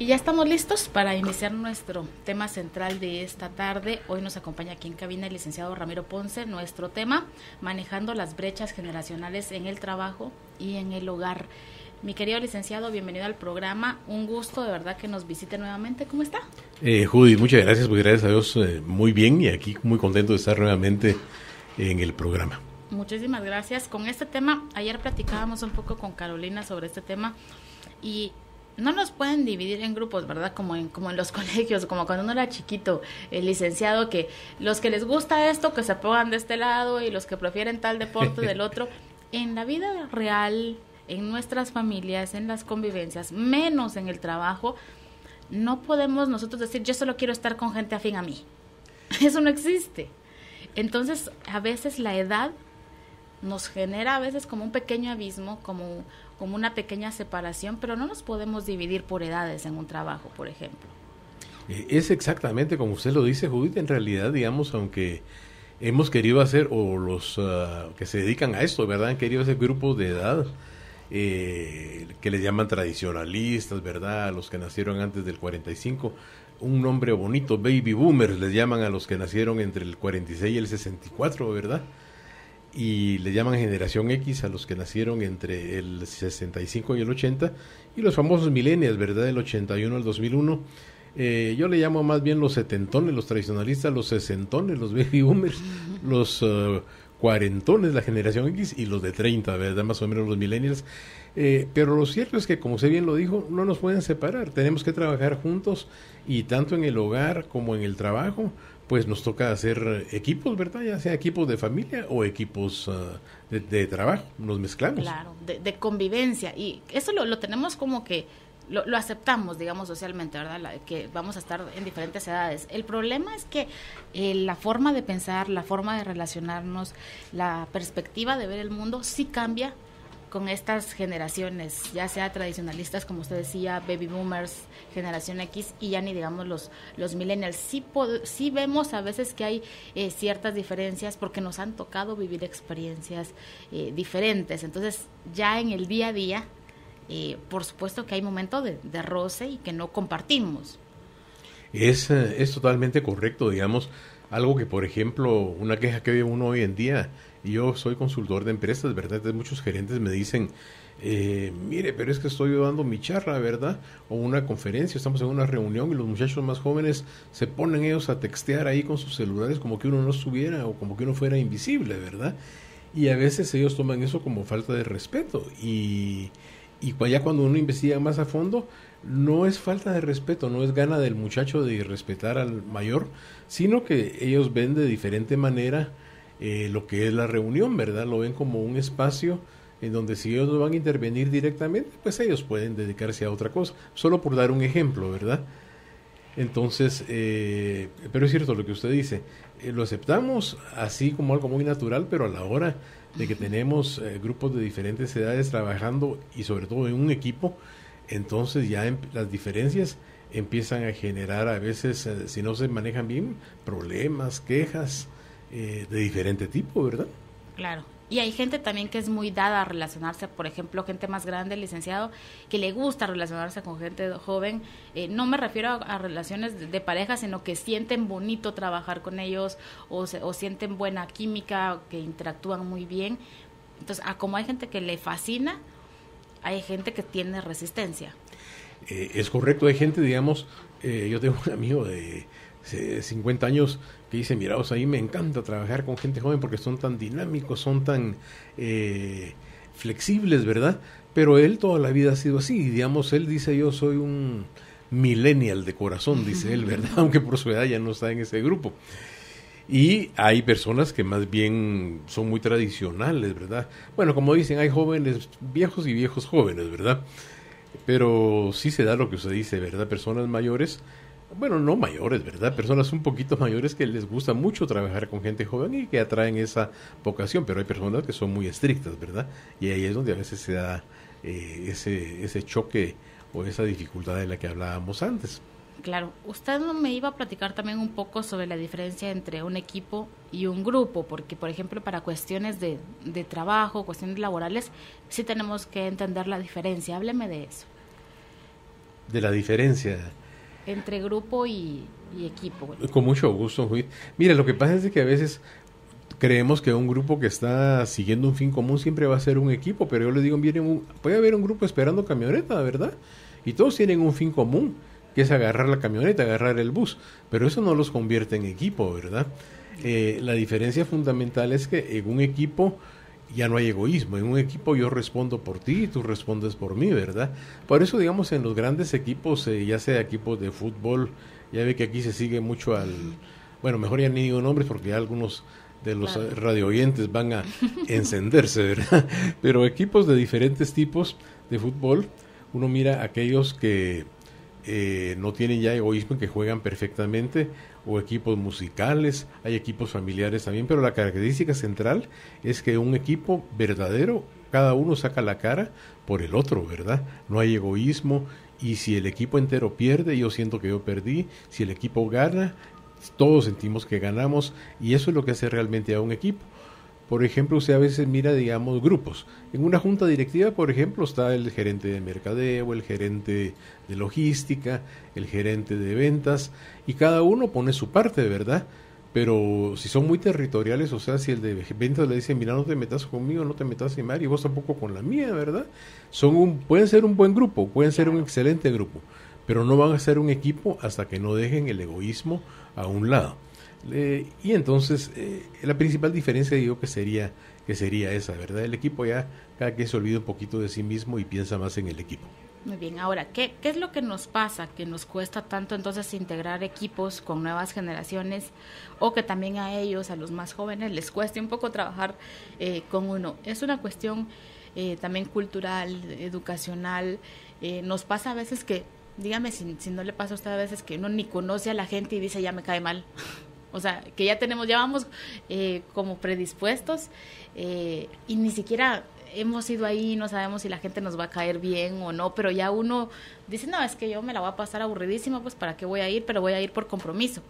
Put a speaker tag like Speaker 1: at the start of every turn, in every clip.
Speaker 1: Y ya estamos listos para iniciar nuestro tema central de esta tarde. Hoy nos acompaña aquí en cabina el licenciado Ramiro Ponce. Nuestro tema, manejando las brechas generacionales en el trabajo y en el hogar. Mi querido licenciado, bienvenido al programa. Un gusto de verdad que nos visite nuevamente. ¿Cómo está?
Speaker 2: Judy, muchas gracias, pues gracias a Dios muy bien y aquí muy contento de estar nuevamente en el programa.
Speaker 1: Muchísimas gracias. Con este tema, ayer platicábamos un poco con Carolina sobre este tema y no nos pueden dividir en grupos, ¿verdad? Como en los colegios, como cuando uno era chiquito, el licenciado, que los que les gusta esto, que se pongan de este lado y los que prefieren tal deporte del otro. En la vida real, en nuestras familias, en las convivencias, menos en el trabajo, no podemos nosotros decir, yo solo quiero estar con gente afín a mí. Eso no existe. Entonces, a veces la edad nos genera a veces como un pequeño abismo, como una pequeña separación, pero no nos podemos dividir por edades en un trabajo, por ejemplo.
Speaker 2: Es exactamente como usted lo dice, Judith. En realidad, digamos, aunque hemos querido hacer, o los que se dedican a esto, ¿verdad? Han querido hacer grupos de edad que les llaman tradicionalistas, ¿verdad? A los que nacieron antes del 45, un nombre bonito, baby boomers, les llaman a los que nacieron entre el 46 y el 64, ¿verdad? Y le llaman generación X a los que nacieron entre el 65 y el 80, y los famosos millennials, ¿verdad? Del 81 al 2001. Yo le llamo más bien los setentones, los tradicionalistas, los sesentones, los baby boomers, los cuarentones, la generación X, y los de 30, ¿verdad? Más o menos los millennials. Pero lo cierto es que, como usted bien lo dijo, no nos pueden separar. Tenemos que trabajar juntos, y tanto en el hogar como en el trabajo, pues nos toca hacer equipos, ¿verdad? Ya sea equipos de familia o equipos de trabajo, nos mezclamos.
Speaker 1: Claro, de convivencia, y eso lo tenemos como que lo aceptamos, digamos, socialmente, ¿verdad? Que vamos a estar en diferentes edades. El problema es que la forma de pensar, la forma de relacionarnos, la perspectiva de ver el mundo sí cambia con estas generaciones, ya sea tradicionalistas, como usted decía, baby boomers, generación X, y ya ni digamos los millennials. Sí vemos a veces que hay ciertas diferencias porque nos han tocado vivir experiencias diferentes. Entonces, ya en el día a día, por supuesto que hay momentos de roce y que no compartimos.
Speaker 2: Es totalmente correcto, digamos, algo que, por ejemplo, una queja que ve uno hoy en día, y yo soy consultor de empresas, ¿verdad? Entonces muchos gerentes me dicen, mire, pero es que estoy dando mi charla, ¿verdad? O una conferencia, estamos en una reunión y los muchachos más jóvenes se ponen ellos a textear ahí con sus celulares como que uno no estuviera o como que uno fuera invisible, ¿verdad? Y a veces ellos toman eso como falta de respeto, y ya cuando uno investiga más a fondo, no es falta de respeto, no es gana del muchacho de respetar al mayor, sino que ellos ven de diferente manera lo que es la reunión, ¿verdad? Lo ven como un espacio en donde si ellos no van a intervenir directamente, pues ellos pueden dedicarse a otra cosa, solo por dar un ejemplo, ¿verdad? Entonces, pero es cierto lo que usted dice, lo aceptamos así como algo muy natural, pero a la hora de que tenemos grupos de diferentes edades trabajando y sobre todo en un equipo, entonces ya las diferencias empiezan a generar a veces, si no se manejan bien, problemas, quejas de diferente tipo, ¿verdad?
Speaker 1: Claro. Y hay gente también que es muy dada a relacionarse, por ejemplo, gente más grande, licenciado, que le gusta relacionarse con gente joven. No me refiero a relaciones de pareja, sino que sienten bonito trabajar con ellos o sienten buena química, que interactúan muy bien. Entonces, como hay gente que le fascina, hay gente que tiene resistencia.
Speaker 2: Es correcto, hay gente, digamos, yo tengo un amigo de 50 años que dice, mira, o sea, a mí me encanta trabajar con gente joven porque son tan dinámicos, son tan flexibles, ¿verdad? Pero él toda la vida ha sido así, digamos, él dice, yo soy un millennial de corazón, dice él, ¿verdad? Aunque por su edad ya no está en ese grupo. Y hay personas que más bien son muy tradicionales, ¿verdad? Bueno, como dicen, hay jóvenes viejos y viejos jóvenes, ¿verdad? Pero sí se da lo que usted dice, ¿verdad? Personas mayores, bueno, no mayores, ¿verdad? Personas un poquito mayores que les gusta mucho trabajar con gente joven y que atraen esa vocación, pero hay personas que son muy estrictas, ¿verdad? Y ahí es donde a veces se da ese choque o esa dificultad de la que hablábamos antes.
Speaker 1: Claro, usted me iba a platicar también un poco sobre la diferencia entre un equipo y un grupo, porque por ejemplo para cuestiones de trabajo, cuestiones laborales, sí tenemos que entender la diferencia. Hábleme de eso.
Speaker 2: de la diferencia
Speaker 1: entre grupo y equipo. Bueno.
Speaker 2: Con mucho gusto, Judith. Mira, lo que pasa es que a veces creemos que un grupo que está siguiendo un fin común siempre va a ser un equipo, pero yo les digo, puede haber un grupo esperando camioneta, ¿verdad? Y todos tienen un fin común, que es agarrar la camioneta, agarrar el bus, pero eso no los convierte en equipo, ¿verdad? La diferencia fundamental es que en un equipo ya no hay egoísmo. En un equipo yo respondo por ti y tú respondes por mí, ¿verdad? Por eso, digamos, en los grandes equipos, ya sea equipos de fútbol, ya ve que aquí se sigue mucho bueno, mejor ya ni digo nombres porque ya algunos de los radio oyentes van a encenderse, ¿verdad? Pero equipos de diferentes tipos de fútbol, uno mira aquellos que no tienen ya egoísmo, que juegan perfectamente, o equipos musicales, hay equipos familiares también, pero la característica central es que un equipo verdadero, cada uno saca la cara por el otro, ¿verdad? No hay egoísmo, y si el equipo entero pierde, yo siento que yo perdí, si el equipo gana, todos sentimos que ganamos, y eso es lo que hace realmente a un equipo. Por ejemplo, usted a veces mira, digamos, grupos. En una junta directiva, por ejemplo, está el gerente de mercadeo, el gerente de logística, el gerente de ventas, y cada uno pone su parte, ¿verdad? Pero si son muy territoriales, o sea, si el de ventas le dice, mira, no te metas conmigo, no te metas en mar, y vos tampoco con la mía, ¿verdad? Pueden ser un buen grupo, pueden ser un excelente grupo, pero no van a ser un equipo hasta que no dejen el egoísmo a un lado. Y entonces la principal diferencia digo que sería esa, ¿verdad? El equipo ya cada quien se olvida un poquito de sí mismo y piensa más en el equipo.
Speaker 1: Muy bien, ahora, ¿qué es lo que nos pasa? Que nos cuesta tanto entonces integrar equipos con nuevas generaciones, o que también a ellos, a los más jóvenes, les cueste un poco trabajar con uno. Es una cuestión también cultural, educacional. Nos pasa a veces que, dígame si no le pasa a usted a veces que uno ni conoce a la gente y dice ya me cae mal. O sea, que ya vamos como predispuestos y ni siquiera hemos ido ahí, no sabemos si la gente nos va a caer bien o no, pero ya uno dice, no, es que yo me la voy a pasar aburridísima, pues ¿para qué voy a ir? Pero voy a ir por compromiso,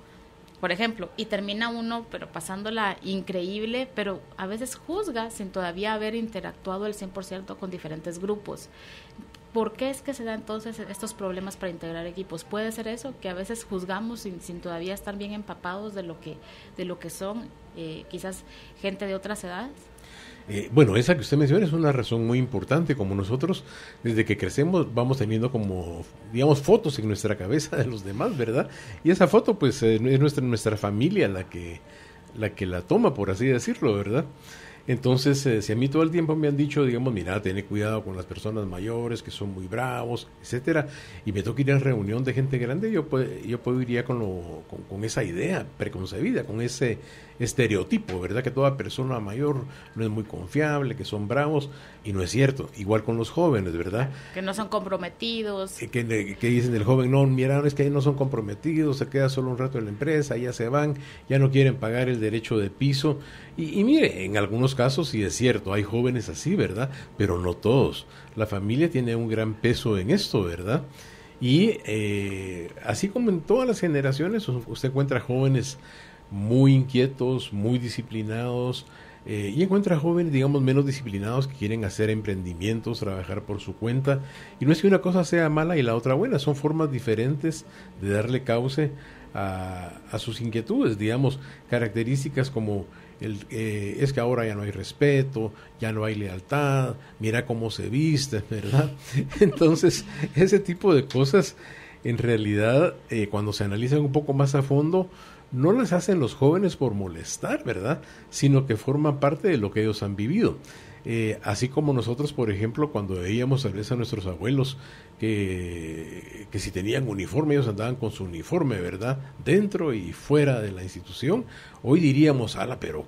Speaker 1: por ejemplo, y termina uno pero pasándola increíble, pero a veces juzga sin todavía haber interactuado el 100% con diferentes grupos. ¿Por qué es que se dan entonces estos problemas para integrar equipos? ¿Puede ser eso? Que a veces juzgamos sin todavía estar bien empapados de lo que son quizás gente de otras edades.
Speaker 2: Bueno, esa que usted menciona es una razón muy importante. Como nosotros, desde que crecemos, vamos teniendo como, digamos, fotos en nuestra cabeza de los demás, ¿verdad? Y esa foto, pues, es nuestra familia la que la toma, por así decirlo, ¿verdad? Entonces, si a mí todo el tiempo me han dicho, digamos, mira, ten cuidado con las personas mayores que son muy bravos, etcétera, y me toca ir a reunión de gente grande, yo puedo iría con esa idea preconcebida, con ese estereotipo, ¿verdad? Que toda persona mayor no es muy confiable, que son bravos, y no es cierto. Igual con los jóvenes, ¿verdad?
Speaker 1: Que no son comprometidos.
Speaker 2: Que dicen el joven, no, mira, es que no son comprometidos, se queda solo un rato en la empresa, ya se van, ya no quieren pagar el derecho de piso. Y mire, en algunos casos sí es cierto, hay jóvenes así, ¿verdad? Pero no todos. La familia tiene un gran peso en esto, ¿verdad? Y así como en todas las generaciones, usted encuentra jóvenes muy inquietos, muy disciplinados, y encuentra jóvenes, digamos, menos disciplinados que quieren hacer emprendimientos, trabajar por su cuenta. Y no es que una cosa sea mala y la otra buena, son formas diferentes de darle cauce a sus inquietudes, digamos, características como es que ahora ya no hay respeto, ya no hay lealtad, mira cómo se viste, ¿verdad? Entonces, ese tipo de cosas, en realidad, cuando se analizan un poco más a fondo, no las hacen los jóvenes por molestar, ¿verdad? Sino que forman parte de lo que ellos han vivido. Así como nosotros, por ejemplo, cuando veíamos a veces a nuestros abuelos que si tenían uniforme, ellos andaban con su uniforme, ¿verdad? Dentro y fuera de la institución. Hoy diríamos, pero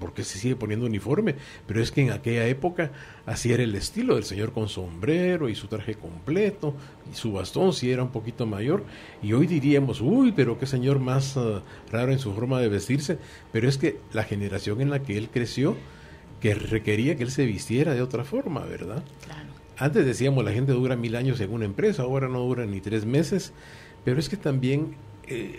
Speaker 2: ¿por qué se sigue poniendo uniforme? Pero es que en aquella época así era el estilo del señor, con sombrero y su traje completo y su bastón si era un poquito mayor. Y hoy diríamos, pero qué señor más raro en su forma de vestirse. Pero es que la generación en la que él creció, que requería que él se vistiera de otra forma, ¿verdad?
Speaker 1: Claro.
Speaker 2: Antes decíamos, la gente dura 1000 años en una empresa, ahora no dura ni 3 meses, pero es que también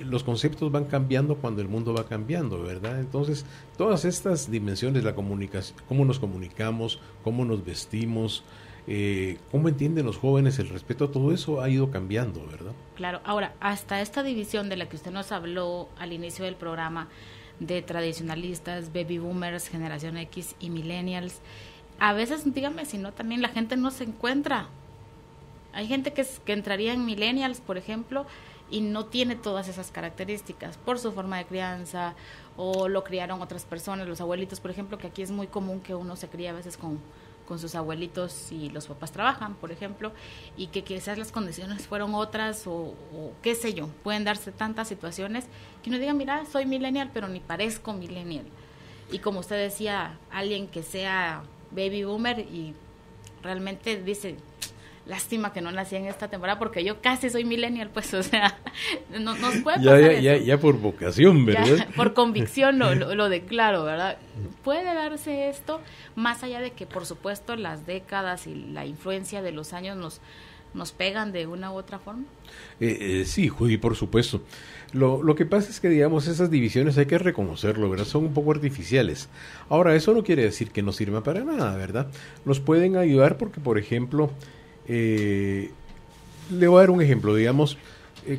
Speaker 2: los conceptos van cambiando cuando el mundo va cambiando, ¿verdad? Entonces, todas estas dimensiones, la comunicación, cómo nos comunicamos, cómo nos vestimos, ¿Cómo entienden los jóvenes el respeto a todo eso? Ha ido cambiando, ¿verdad?
Speaker 1: Claro, ahora, hasta esta división de la que usted nos habló al inicio del programa, de tradicionalistas, baby boomers, generación X y millennials, a veces, dígame si no, también la gente no se encuentra. Hay gente que entraría en millennials, por ejemplo, y no tiene todas esas características por su forma de crianza, o lo criaron otras personas, los abuelitos, por ejemplo, que aquí es muy común que uno se cría a veces con sus abuelitos y los papás trabajan, por ejemplo, y que quizás las condiciones fueron otras o qué sé yo, pueden darse tantas situaciones que uno diga, mira, soy millennial, pero ni parezco millennial. Y como usted decía, alguien que sea baby boomer y realmente dice, lástima que no nací en esta temporada porque yo casi soy millennial, pues, o sea, nos puede pasar eso.
Speaker 2: Ya por vocación, ¿verdad?
Speaker 1: Ya, por convicción lo declaro, ¿verdad? Puede darse esto, más allá de que, por supuesto, las décadas y la influencia de los años nos pegan de una u otra forma.
Speaker 2: Sí, Judy, por supuesto. Lo que pasa es que, digamos, esas divisiones hay que reconocerlo, ¿verdad? Son un poco artificiales. Ahora, eso no quiere decir que no sirvan para nada, ¿verdad? Nos pueden ayudar porque, por ejemplo, le voy a dar un ejemplo, digamos,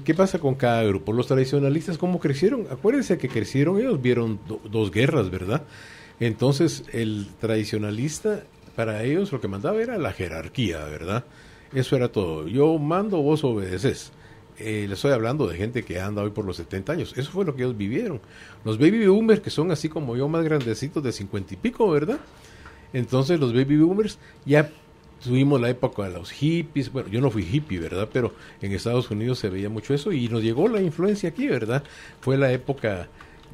Speaker 2: ¿qué pasa con cada grupo? Los tradicionalistas, ¿cómo crecieron? Acuérdense que crecieron, ellos vieron dos guerras, ¿verdad? Entonces, el tradicionalista, para ellos lo que mandaba era la jerarquía, ¿verdad? Eso era todo. Yo mando, vos obedeces. Le estoy hablando de gente que anda hoy por los 70 años. Eso fue lo que ellos vivieron. Los baby boomers, que son así como yo, más grandecitos de 50 y pico, ¿verdad? Entonces, los baby boomers ya tuvimos la época de los hippies. Bueno, yo no fui hippie, ¿verdad? Pero en Estados Unidos se veía mucho eso y nos llegó la influencia aquí, ¿verdad? Fue la época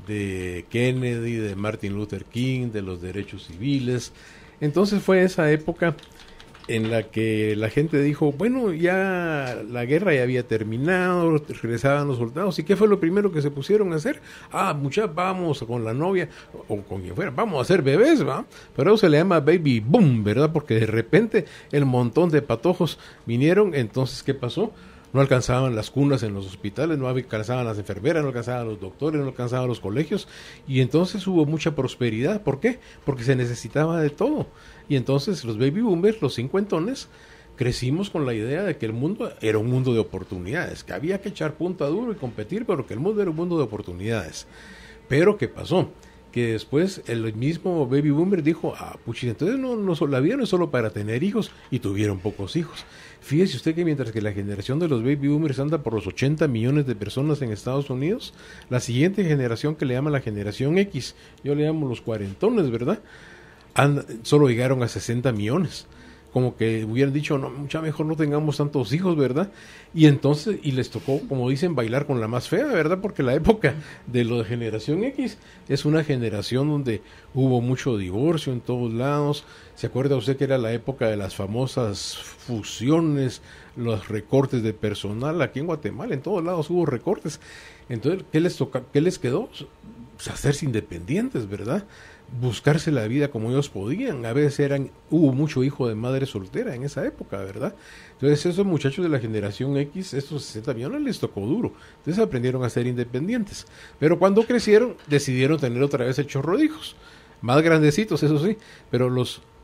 Speaker 2: de Kennedy, de Martin Luther King, de los derechos civiles. Entonces fue esa época en la que la gente dijo, bueno, ya la guerra ya había terminado, regresaban los soldados, ¿y qué fue lo primero que se pusieron a hacer? Muchachos, vamos con la novia, o con quien fuera, vamos a hacer bebés, ¿va? Pero eso se le llama baby boom, ¿verdad? Porque de repente el montón de patojos vinieron, entonces, ¿qué pasó? No alcanzaban las cunas en los hospitales, no alcanzaban las enfermeras, no alcanzaban los doctores, no alcanzaban los colegios, y entonces hubo mucha prosperidad. ¿Por qué? Porque se necesitaba de todo. Y entonces los baby boomers, los cincuentones, crecimos con la idea de que el mundo era un mundo de oportunidades, que había que echar punta duro y competir, pero que el mundo era un mundo de oportunidades. Pero ¿qué pasó? Que después el mismo baby boomer dijo, puchi, entonces la vida no es solo para tener hijos, y tuvieron pocos hijos. Fíjese usted que mientras que la generación de los baby boomers anda por los 80 millones de personas en Estados Unidos, la siguiente generación, que le llaman la generación X, yo le llamo los cuarentones, ¿verdad? Solo llegaron a 60 millones. Como que hubieran dicho, no, mucha mejor no tengamos tantos hijos, ¿verdad? Y entonces, y les tocó, como dicen, bailar con la más fea, ¿verdad? Porque la época de la generación X es una generación donde hubo mucho divorcio en todos lados. ¿Se acuerda usted que era la época de las famosas fusiones, los recortes de personal? Aquí en Guatemala, en todos lados hubo recortes. Entonces, ¿qué les quedó? Pues hacerse independientes, ¿verdad? Buscarse la vida como ellos podían. A veces hubo mucho hijo de madre soltera en esa época, ¿verdad? Entonces esos muchachos de la generación X, estos 60 millones les tocó duro. Entonces aprendieron a ser independientes. Pero cuando crecieron, decidieron tener otra vez el chorro de hijos. Más grandecitos, eso sí. Pero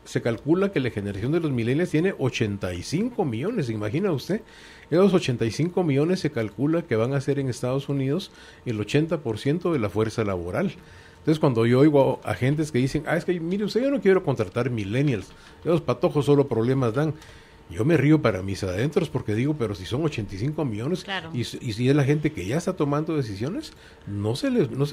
Speaker 2: se calcula que la generación de los millennials tiene 85 millones, ¿imagina usted? Esos 85 millones se calcula que van a ser en Estados Unidos el 80% de la fuerza laboral. Entonces, cuando yo oigo a agentes que dicen, es que mire usted, yo no quiero contratar millennials, esos patojos solo problemas dan, yo me río para mis adentros porque digo, pero si son 85 millones,
Speaker 1: claro.
Speaker 2: y si es la gente que ya está tomando decisiones, no se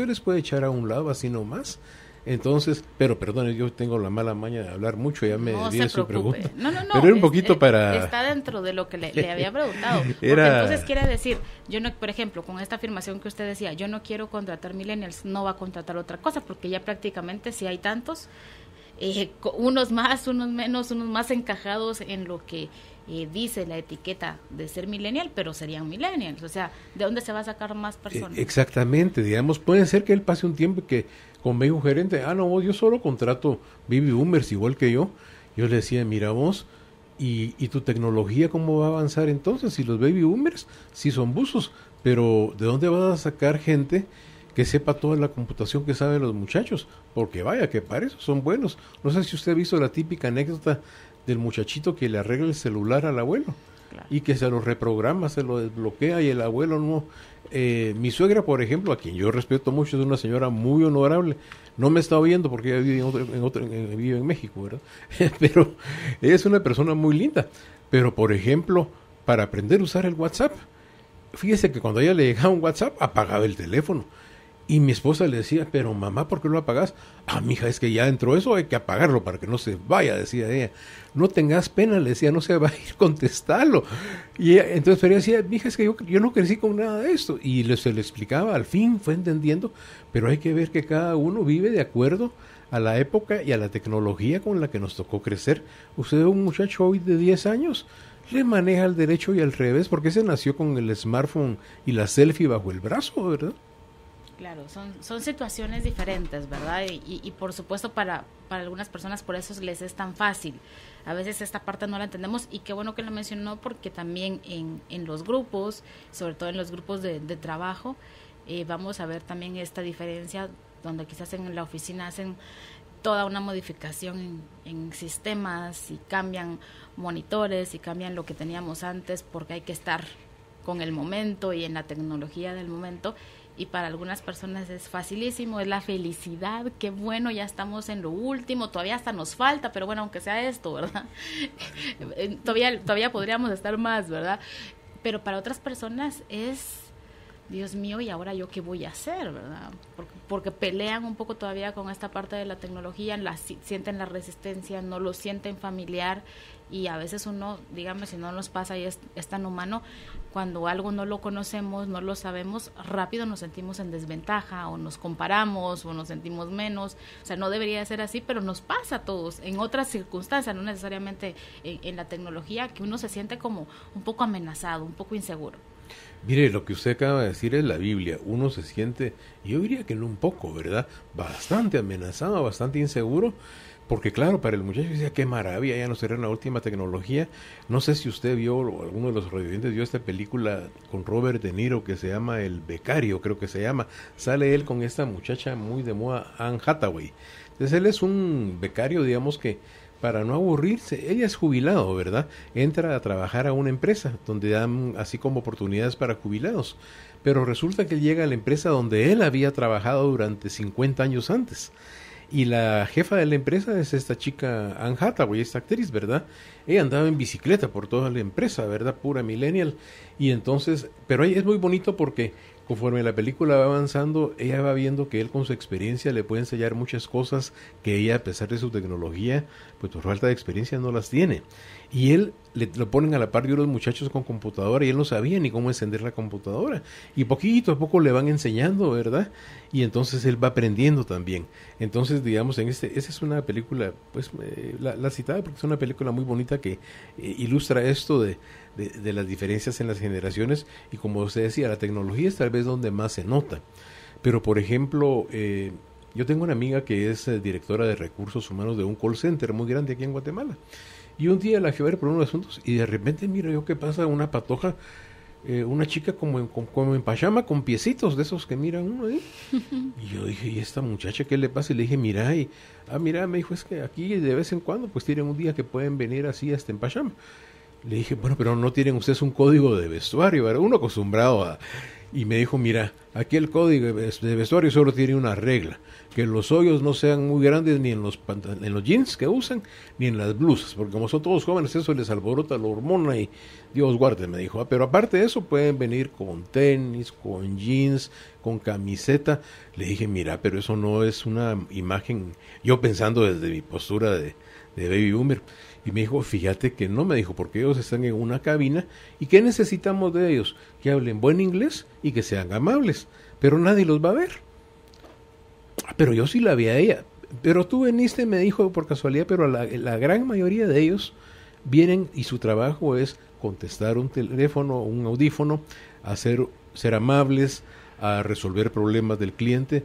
Speaker 2: les puede echar a un lado así nomás. Entonces, pero perdón, yo tengo la mala maña de hablar mucho, ya me di su pregunta.
Speaker 1: No,
Speaker 2: pero era un poquito para...
Speaker 1: Está dentro de lo que le había preguntado. Porque entonces quiere decir, yo no, por ejemplo, con esta afirmación que usted decía, yo no quiero contratar millennials, no va a contratar otra cosa, porque ya prácticamente si hay tantos, unos más, unos menos, unos más encajados en lo que dice la etiqueta de ser millennial, pero serían millennials. O sea, ¿de dónde se va a sacar más personas?
Speaker 2: Exactamente, digamos, puede ser que él pase un tiempo que convenga un gerente, no, yo solo contrato baby boomers igual que yo. Yo le decía, mira vos, ¿y tu tecnología cómo va a avanzar entonces? Si los baby boomers sí son buzos, pero ¿de dónde vas a sacar gente que sepa toda la computación que saben los muchachos? Porque vaya, que para eso son buenos. No sé si usted ha visto la típica anécdota del muchachito que le arregla el celular al abuelo. Claro. Y que se lo reprograma, se lo desbloquea y el abuelo no. Mi suegra, por ejemplo, a quien yo respeto mucho, es una señora muy honorable. No me está oyendo porque ella vive en México, ¿verdad? Pero es una persona muy linda. Pero, por ejemplo, para aprender a usar el WhatsApp, fíjese que cuando a ella le llegaba un WhatsApp, apagaba el teléfono. Y mi esposa le decía, pero mamá, ¿por qué lo apagas? Mija, es que ya entró eso, hay que apagarlo para que no se vaya, decía ella. No tengas pena, le decía, no se va a ir, contestarlo. Y ella, entonces ella decía, mija, es que yo no crecí con nada de esto. Y se le explicaba, al fin fue entendiendo, pero hay que ver que cada uno vive de acuerdo a la época y a la tecnología con la que nos tocó crecer. Usted es un muchacho hoy de 10 años, le maneja al derecho y al revés, porque se nació con el smartphone y la selfie bajo el brazo, ¿verdad?
Speaker 1: Claro, son situaciones diferentes, ¿verdad? Y por supuesto para algunas personas por eso les es tan fácil. A veces esta parte no la entendemos y qué bueno que lo mencionó porque también en los grupos, sobre todo en los grupos de trabajo, vamos a ver también esta diferencia donde quizás en la oficina hacen toda una modificación en sistemas y cambian monitores y cambian lo que teníamos antes porque hay que estar con el momento y en la tecnología del momento. Y para algunas personas es facilísimo, es la felicidad, qué bueno, ya estamos en lo último, todavía hasta nos falta, pero bueno, aunque sea esto, ¿verdad? todavía podríamos estar más, ¿verdad? Pero para otras personas es, Dios mío, ¿y ahora yo qué voy a hacer, verdad? Porque pelean un poco todavía con esta parte de la tecnología, sienten la resistencia, no lo sienten familiar, y a veces uno, dígame si no nos pasa y es tan humano, cuando algo no lo conocemos, no lo sabemos, rápido nos sentimos en desventaja o nos comparamos o nos sentimos menos. O sea, no debería ser así, pero nos pasa a todos en otras circunstancias, no necesariamente en la tecnología, que uno se siente como un poco amenazado, un poco inseguro.
Speaker 2: Mire, lo que usted acaba de decir es la Biblia. Uno se siente, yo diría que no un poco, ¿verdad? Bastante amenazado, bastante inseguro. Porque claro, para el muchacho decía, qué maravilla, ya no será la última tecnología. No sé si usted vio, o alguno de los radioyentes vio esta película con Robert De Niro que se llama El Becario, creo que se llama. Sale él con esta muchacha muy de moda, Anne Hathaway. Entonces él es un becario, digamos que para no aburrirse, ella es jubilado, ¿verdad? Entra a trabajar a una empresa donde dan así como oportunidades para jubilados. Pero resulta que él llega a la empresa donde él había trabajado durante 50 años antes. Y la jefa de la empresa es esta chica Anne Hathaway, esta actriz, ¿verdad? Ella andaba en bicicleta por toda la empresa, ¿verdad? Pura millennial. Y entonces, pero es muy bonito porque conforme la película va avanzando, ella va viendo que él con su experiencia le puede enseñar muchas cosas que ella, a pesar de su tecnología, pues por falta de experiencia no las tiene. Y él lo ponen a la par de unos muchachos con computadora y él no sabía ni cómo encender la computadora. Y poquito a poco le van enseñando, ¿verdad? Y entonces él va aprendiendo también. Entonces, digamos, esa es una película, pues la citaba porque es una película muy bonita que ilustra esto de las diferencias en las generaciones. Y como usted decía, la tecnología es tal vez donde más se nota. Pero, por ejemplo, yo tengo una amiga que es directora de recursos humanos de un call center muy grande aquí en Guatemala. Y un día la fui a ver por unos asuntos y de repente miro yo qué pasa, una patoja, una chica como en pijama con piecitos de esos que miran uno ahí. Y yo dije, ¿y esta muchacha qué le pasa? Y le dije, mira, me dijo, es que aquí de vez en cuando pues tienen un día que pueden venir así hasta en pijama. Le dije, bueno, pero no tienen ustedes un código de vestuario, ¿verdad? Uno acostumbrado a... Y me dijo, mira, aquí el código de vestuario solo tiene una regla, que los hoyos no sean muy grandes ni en los jeans que usan, ni en las blusas, porque como son todos jóvenes, eso les alborota la hormona y Dios guarde, me dijo. Pero aparte de eso, pueden venir con tenis, con jeans, con camiseta. Le dije, mira, pero eso no es una imagen, yo pensando desde mi postura de baby boomer. Y me dijo, fíjate que no, me dijo, porque ellos están en una cabina y ¿qué necesitamos de ellos? Que hablen buen inglés y que sean amables, pero nadie los va a ver. Pero yo sí la vi a ella. Pero tú veniste, me dijo por casualidad, pero la gran mayoría de ellos vienen y su trabajo es contestar un teléfono, un audífono, ser amables, a resolver problemas del cliente.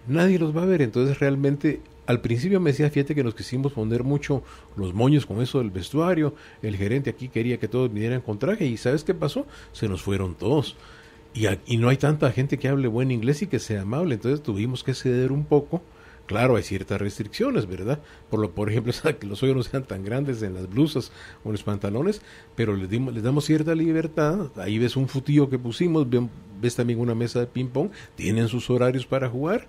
Speaker 2: Nadie los va a ver, entonces realmente... Al principio me decía, fíjate que nos quisimos poner mucho los moños con eso del vestuario, el gerente aquí quería que todos vinieran con traje y ¿sabes qué pasó? Se nos fueron todos y no hay tanta gente que hable buen inglés y que sea amable, entonces tuvimos que ceder un poco, claro, hay ciertas restricciones, ¿verdad? Por ejemplo, que los hoyos no sean tan grandes en las blusas o en los pantalones, pero les damos cierta libertad. Ahí ves un futillo que pusimos, ves también una mesa de ping-pong, tienen sus horarios para jugar,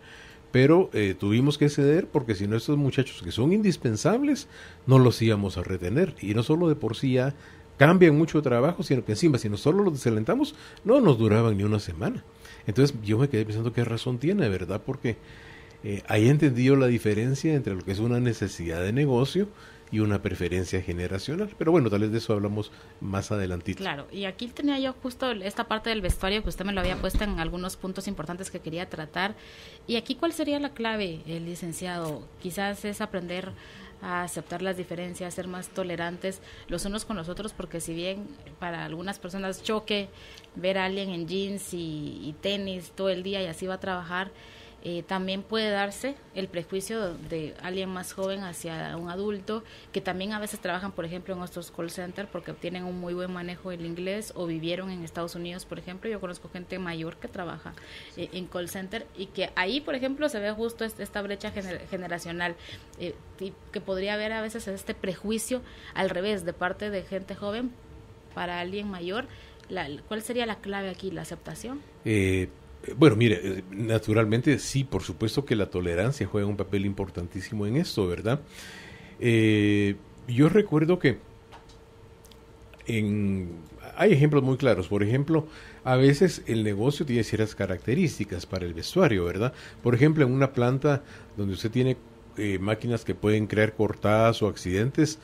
Speaker 2: pero tuvimos que ceder porque si no estos muchachos que son indispensables, no los íbamos a retener. Y no solo de por sí ya cambian mucho trabajo, sino que encima, si nosotros los desalentamos, no nos duraban ni una semana. Entonces yo me quedé pensando qué razón tiene, ¿verdad? Porque ahí entendí yo la diferencia entre lo que es una necesidad de negocio y una preferencia generacional. Pero bueno, tal vez de eso hablamos más adelantito.
Speaker 1: Claro, y aquí tenía yo justo esta parte del vestuario que usted me lo había puesto en algunos puntos importantes que quería tratar. Y aquí, ¿cuál sería la clave, licenciado? Quizás es aprender a aceptar las diferencias, ser más tolerantes los unos con los otros, porque si bien para algunas personas choque ver a alguien en jeans y tenis todo el día y así va a trabajar, también puede darse el prejuicio de alguien más joven hacia un adulto, que también a veces trabajan, por ejemplo, en nuestros call centers porque tienen un muy buen manejo del inglés o vivieron en Estados Unidos, por ejemplo. Yo conozco gente mayor que trabaja en call center y que ahí, por ejemplo, se ve justo esta brecha generacional, y que podría haber a veces este prejuicio al revés de parte de gente joven para alguien mayor. ¿Cuál sería la clave aquí? ¿La aceptación?
Speaker 2: Bueno, mire, naturalmente sí, por supuesto que la tolerancia juega un papel importantísimo en esto, ¿verdad? Yo recuerdo que hay ejemplos muy claros. Por ejemplo, a veces el negocio tiene ciertas características para el vestuario, ¿verdad? Por ejemplo, en una planta donde usted tiene máquinas que pueden crear cortadas o accidentes,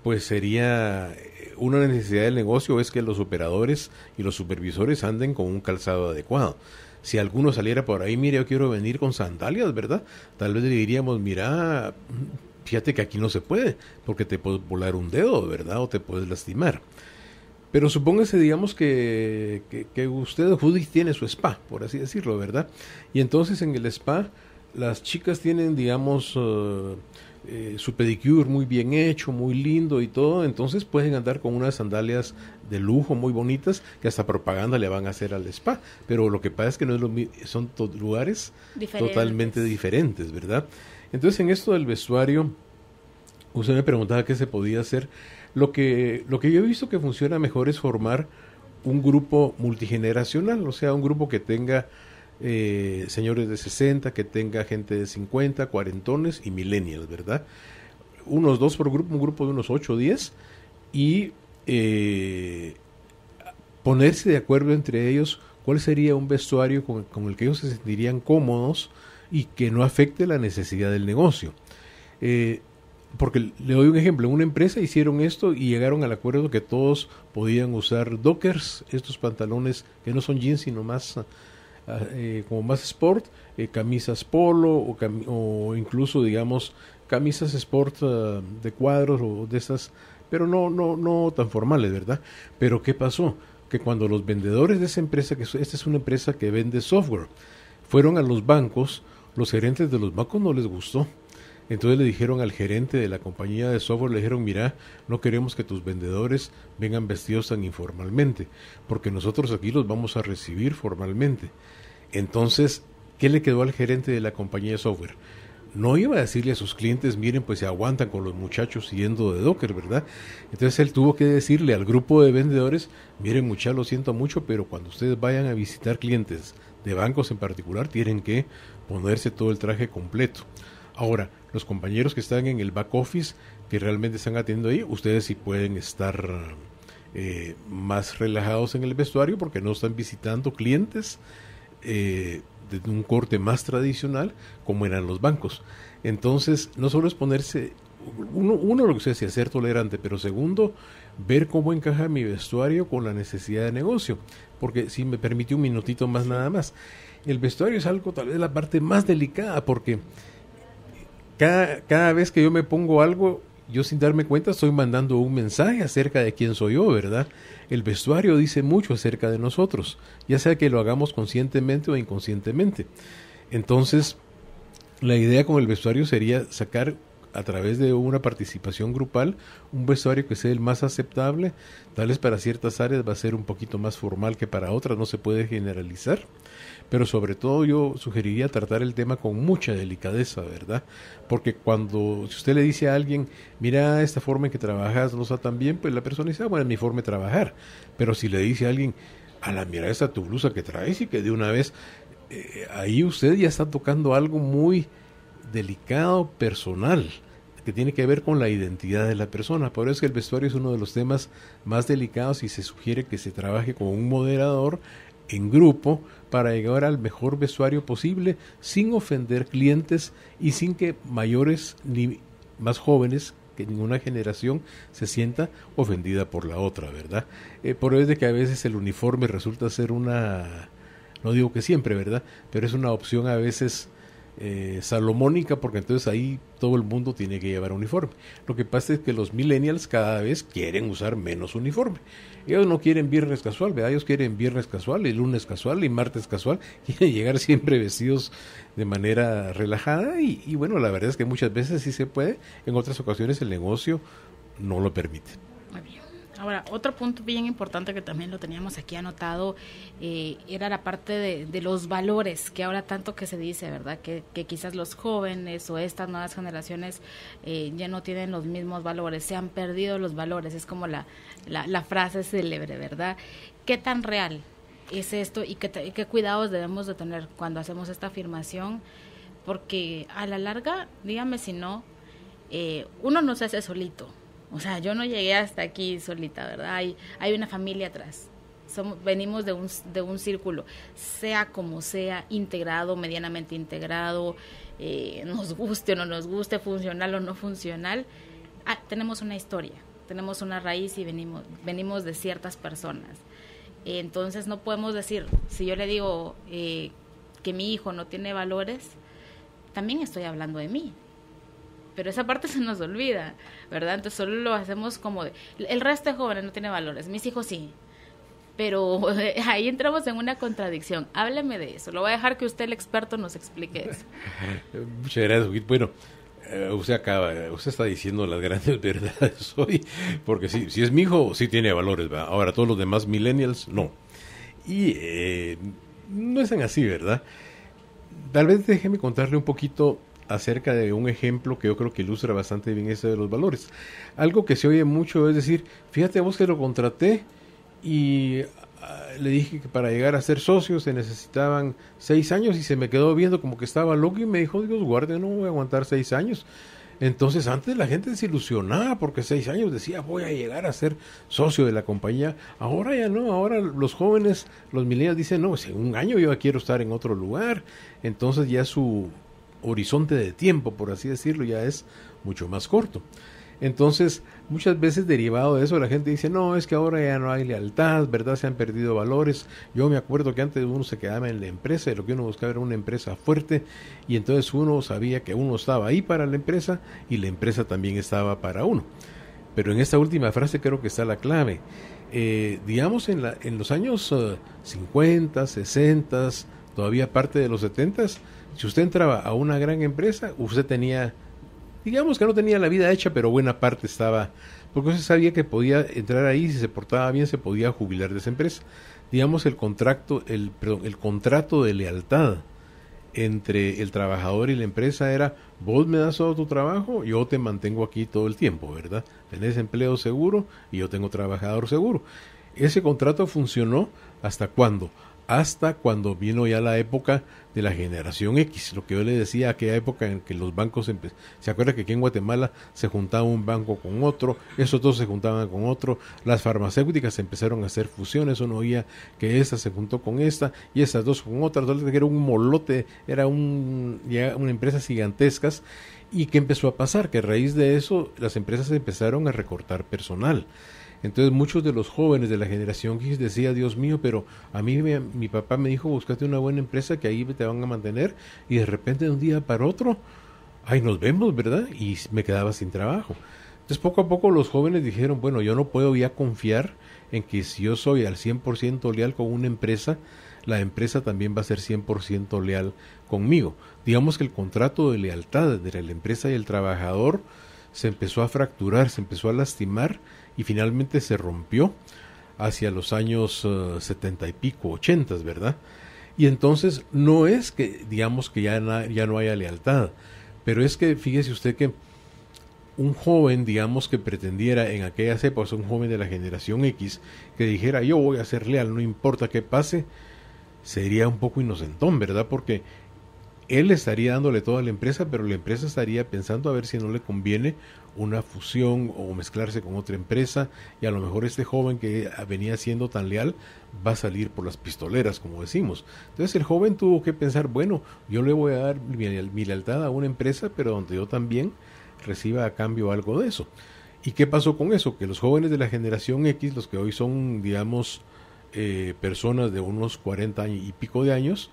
Speaker 2: pues sería una necesidad del negocio es que los operadores y los supervisores anden con un calzado adecuado. Si alguno saliera por ahí, mire, yo quiero venir con sandalias, ¿verdad? Tal vez le diríamos, mira, fíjate que aquí no se puede, porque te puedes volar un dedo, ¿verdad? O te puedes lastimar. Pero supóngase, digamos, que usted, Judy, tiene su spa, por así decirlo, ¿verdad? Y entonces en el spa, las chicas tienen, digamos, su pedicure muy bien hecho, muy lindo y todo, entonces pueden andar con unas sandalias de lujo muy bonitas que hasta propaganda le van a hacer al spa, pero lo que pasa es que no es son lugares totalmente diferentes, ¿verdad? Entonces en esto del vestuario, usted me preguntaba qué se podía hacer. Lo que yo he visto que funciona mejor es formar un grupo multigeneracional, o sea, un grupo que tenga señores de 60, que tenga gente de 50, cuarentones y millennials, ¿verdad? Unos 2 por grupo, un grupo de unos 8 o 10, y ponerse de acuerdo entre ellos cuál sería un vestuario con el que ellos se sentirían cómodos y que no afecte la necesidad del negocio. Porque le doy un ejemplo, en una empresa hicieron esto y llegaron al acuerdo que todos podían usar dockers, estos pantalones que no son jeans sino más como más sport, camisas polo o incluso digamos camisas sport de cuadros o de esas, pero no tan formales, ¿verdad? Pero ¿qué pasó? Que cuando los vendedores de esa empresa, que esta es una empresa que vende software, fueron a los bancos, los gerentes de los bancos no les gustó. Entonces le dijeron al gerente de la compañía de software, le dijeron, mira, no queremos que tus vendedores vengan vestidos tan informalmente, porque nosotros aquí los vamos a recibir formalmente. Entonces, ¿qué le quedó al gerente de la compañía de software? No iba a decirle a sus clientes, miren, pues se aguantan con los muchachos yendo de docker, ¿verdad? Entonces él tuvo que decirle al grupo de vendedores, miren muchachos, lo siento mucho, pero cuando ustedes vayan a visitar clientes de bancos en particular, tienen que ponerse todo el traje completo. Ahora, los compañeros que están en el back office, que realmente están atendiendo ahí, ustedes sí pueden estar más relajados en el vestuario porque no están visitando clientes de un corte más tradicional como eran los bancos. Entonces, no solo es ponerse, uno lo que usted decía, ser tolerante, pero segundo, ver cómo encaja mi vestuario con la necesidad de negocio. Porque si me permite un minutito más nada más, el vestuario es algo tal vez la parte más delicada porque cada vez que yo me pongo algo, yo sin darme cuenta estoy mandando un mensaje acerca de quién soy yo, ¿verdad? El vestuario dice mucho acerca de nosotros, ya sea que lo hagamos conscientemente o inconscientemente. Entonces, la idea con el vestuario sería sacar a través de una participación grupal, un vestuario que sea el más aceptable. Tal vez para ciertas áreas va a ser un poquito más formal que para otras, no se puede generalizar, pero sobre todo yo sugeriría tratar el tema con mucha delicadeza, ¿verdad? Porque si usted le dice a alguien, mira, esta forma en que trabajas no está tan bien, pues la persona dice, bueno, es mi forma de trabajar. Pero si le dice a alguien, mira esta tu blusa que traes, y que de una vez, ahí usted ya está tocando algo muy delicado, personal, que tiene que ver con la identidad de la persona. Por eso es que el vestuario es uno de los temas más delicados y se sugiere que se trabaje con un moderador en grupo para llegar al mejor vestuario posible, sin ofender clientes y sin que mayores ni más jóvenes, que ninguna generación se sienta ofendida por la otra, ¿verdad? Por eso es de que a veces el uniforme resulta ser no digo que siempre, ¿verdad? Pero es una opción a veces salomónica, porque entonces ahí todo el mundo tiene que llevar uniforme. Lo que pasa es que los millennials cada vez quieren usar menos uniforme. Ellos no quieren viernes casual, ¿verdad? Ellos quieren viernes casual y lunes casual y martes casual. Quieren llegar siempre vestidos de manera relajada y bueno, la verdad es que muchas veces sí se puede, en otras ocasiones el negocio no lo permite.
Speaker 1: Muy bien. Ahora, otro punto bien importante que también lo teníamos aquí anotado, era la parte de los valores, que ahora tanto que se dice, ¿verdad? Que quizás los jóvenes o estas nuevas generaciones ya no tienen los mismos valores, se han perdido los valores, es como la frase célebre, ¿verdad? ¿Qué tan real es esto y qué cuidados debemos de tener cuando hacemos esta afirmación? Porque a la larga, dígame si no, uno no se hace solito. O sea, yo no llegué hasta aquí solita, ¿verdad? Hay una familia atrás. Venimos de un círculo, sea como sea, integrado, medianamente integrado, nos guste o no nos guste, funcional o no funcional. Tenemos una historia, tenemos una raíz y venimos de ciertas personas. Entonces no podemos decir, si yo le digo que mi hijo no tiene valores, también estoy hablando de mí. Pero esa parte se nos olvida, ¿verdad? Entonces solo lo hacemos como el resto de jóvenes no tiene valores, mis hijos sí. Pero ahí entramos en una contradicción. Hábleme de eso. Lo voy a dejar que usted, el experto, nos explique eso.
Speaker 2: Muchas gracias. Bueno, usted está diciendo las grandes verdades hoy, porque si es mi hijo, sí tiene valores, ¿verdad? Ahora todos los demás millennials, no. Y no es así, ¿verdad? Tal vez déjeme contarle un poquito acerca de un ejemplo que yo creo que ilustra bastante bien eso de los valores. Algo que se oye mucho es decir, fíjate vos que lo contraté y le dije que para llegar a ser socio se necesitaban 6 años y se me quedó viendo como que estaba loco y me dijo, Dios guarde, no voy a aguantar 6 años. Entonces antes la gente se ilusionaba porque 6 años decía voy a llegar a ser socio de la compañía. Ahora ya no, ahora los jóvenes, los millennials dicen no, en 1 año yo quiero estar en otro lugar. Entonces ya su horizonte de tiempo, por así decirlo, ya es mucho más corto. Entonces, muchas veces derivado de eso, la gente dice, no, es que ahora ya no hay lealtad, ¿verdad? Se han perdido valores. Yo me acuerdo que antes uno se quedaba en la empresa y lo que uno buscaba era una empresa fuerte y entonces uno sabía que uno estaba ahí para la empresa y la empresa también estaba para uno. Pero en esta última frase creo que está la clave. Digamos, en los años 50, 60, todavía parte de los 70, si usted entraba a una gran empresa, usted tenía, digamos que no tenía la vida hecha, pero buena parte estaba, porque usted sabía que podía entrar ahí, si se portaba bien, se podía jubilar de esa empresa. Digamos, el contrato de lealtad entre el trabajador y la empresa era, vos me das todo tu trabajo, yo te mantengo aquí todo el tiempo, ¿verdad? Tenés empleo seguro y yo tengo trabajador seguro. Ese contrato funcionó ¿hasta cuándo? Hasta cuando vino ya la época de la generación X, lo que yo le decía, aquella época en que los bancos, se acuerda que aquí en Guatemala se juntaba un banco con otro, esos dos se juntaban con otro, las farmacéuticas empezaron a hacer fusiones, uno oía que esta se juntó con esta y estas dos con otras, que era un molote, era una empresas gigantescas. ¿Y qué empezó a pasar? Que a raíz de eso las empresas empezaron a recortar personal. Entonces muchos de los jóvenes de la generación X decía, Dios mío, pero a mí mi papá me dijo, búscate una buena empresa que ahí te van a mantener, y de repente de un día para otro, ahí nos vemos, ¿verdad? Y me quedaba sin trabajo. Entonces poco a poco los jóvenes dijeron, bueno, yo no puedo ya confiar en que si yo soy al 100% leal con una empresa, la empresa también va a ser 100% leal conmigo. Digamos que el contrato de lealtad entre la empresa y el trabajador se empezó a fracturar, se empezó a lastimar y finalmente se rompió hacia los años 70 y pico, 80, ¿verdad? Y entonces no es que digamos que ya no haya lealtad, pero es que fíjese usted que un joven, digamos, que pretendiera en aquellas épocas, un joven de la generación X, que dijera yo voy a ser leal, no importa qué pase, sería un poco inocentón, ¿verdad? Porque él estaría dándole todo a la empresa, pero la empresa estaría pensando a ver si no le conviene una fusión o mezclarse con otra empresa, y a lo mejor este joven que venía siendo tan leal va a salir por las pistoleras, como decimos. Entonces el joven tuvo que pensar, bueno, yo le voy a dar mi lealtad a una empresa, pero donde yo también reciba a cambio algo de eso. ¿Y qué pasó con eso? Que los jóvenes de la generación X, los que hoy son, digamos, personas de unos 40 años y pico de años,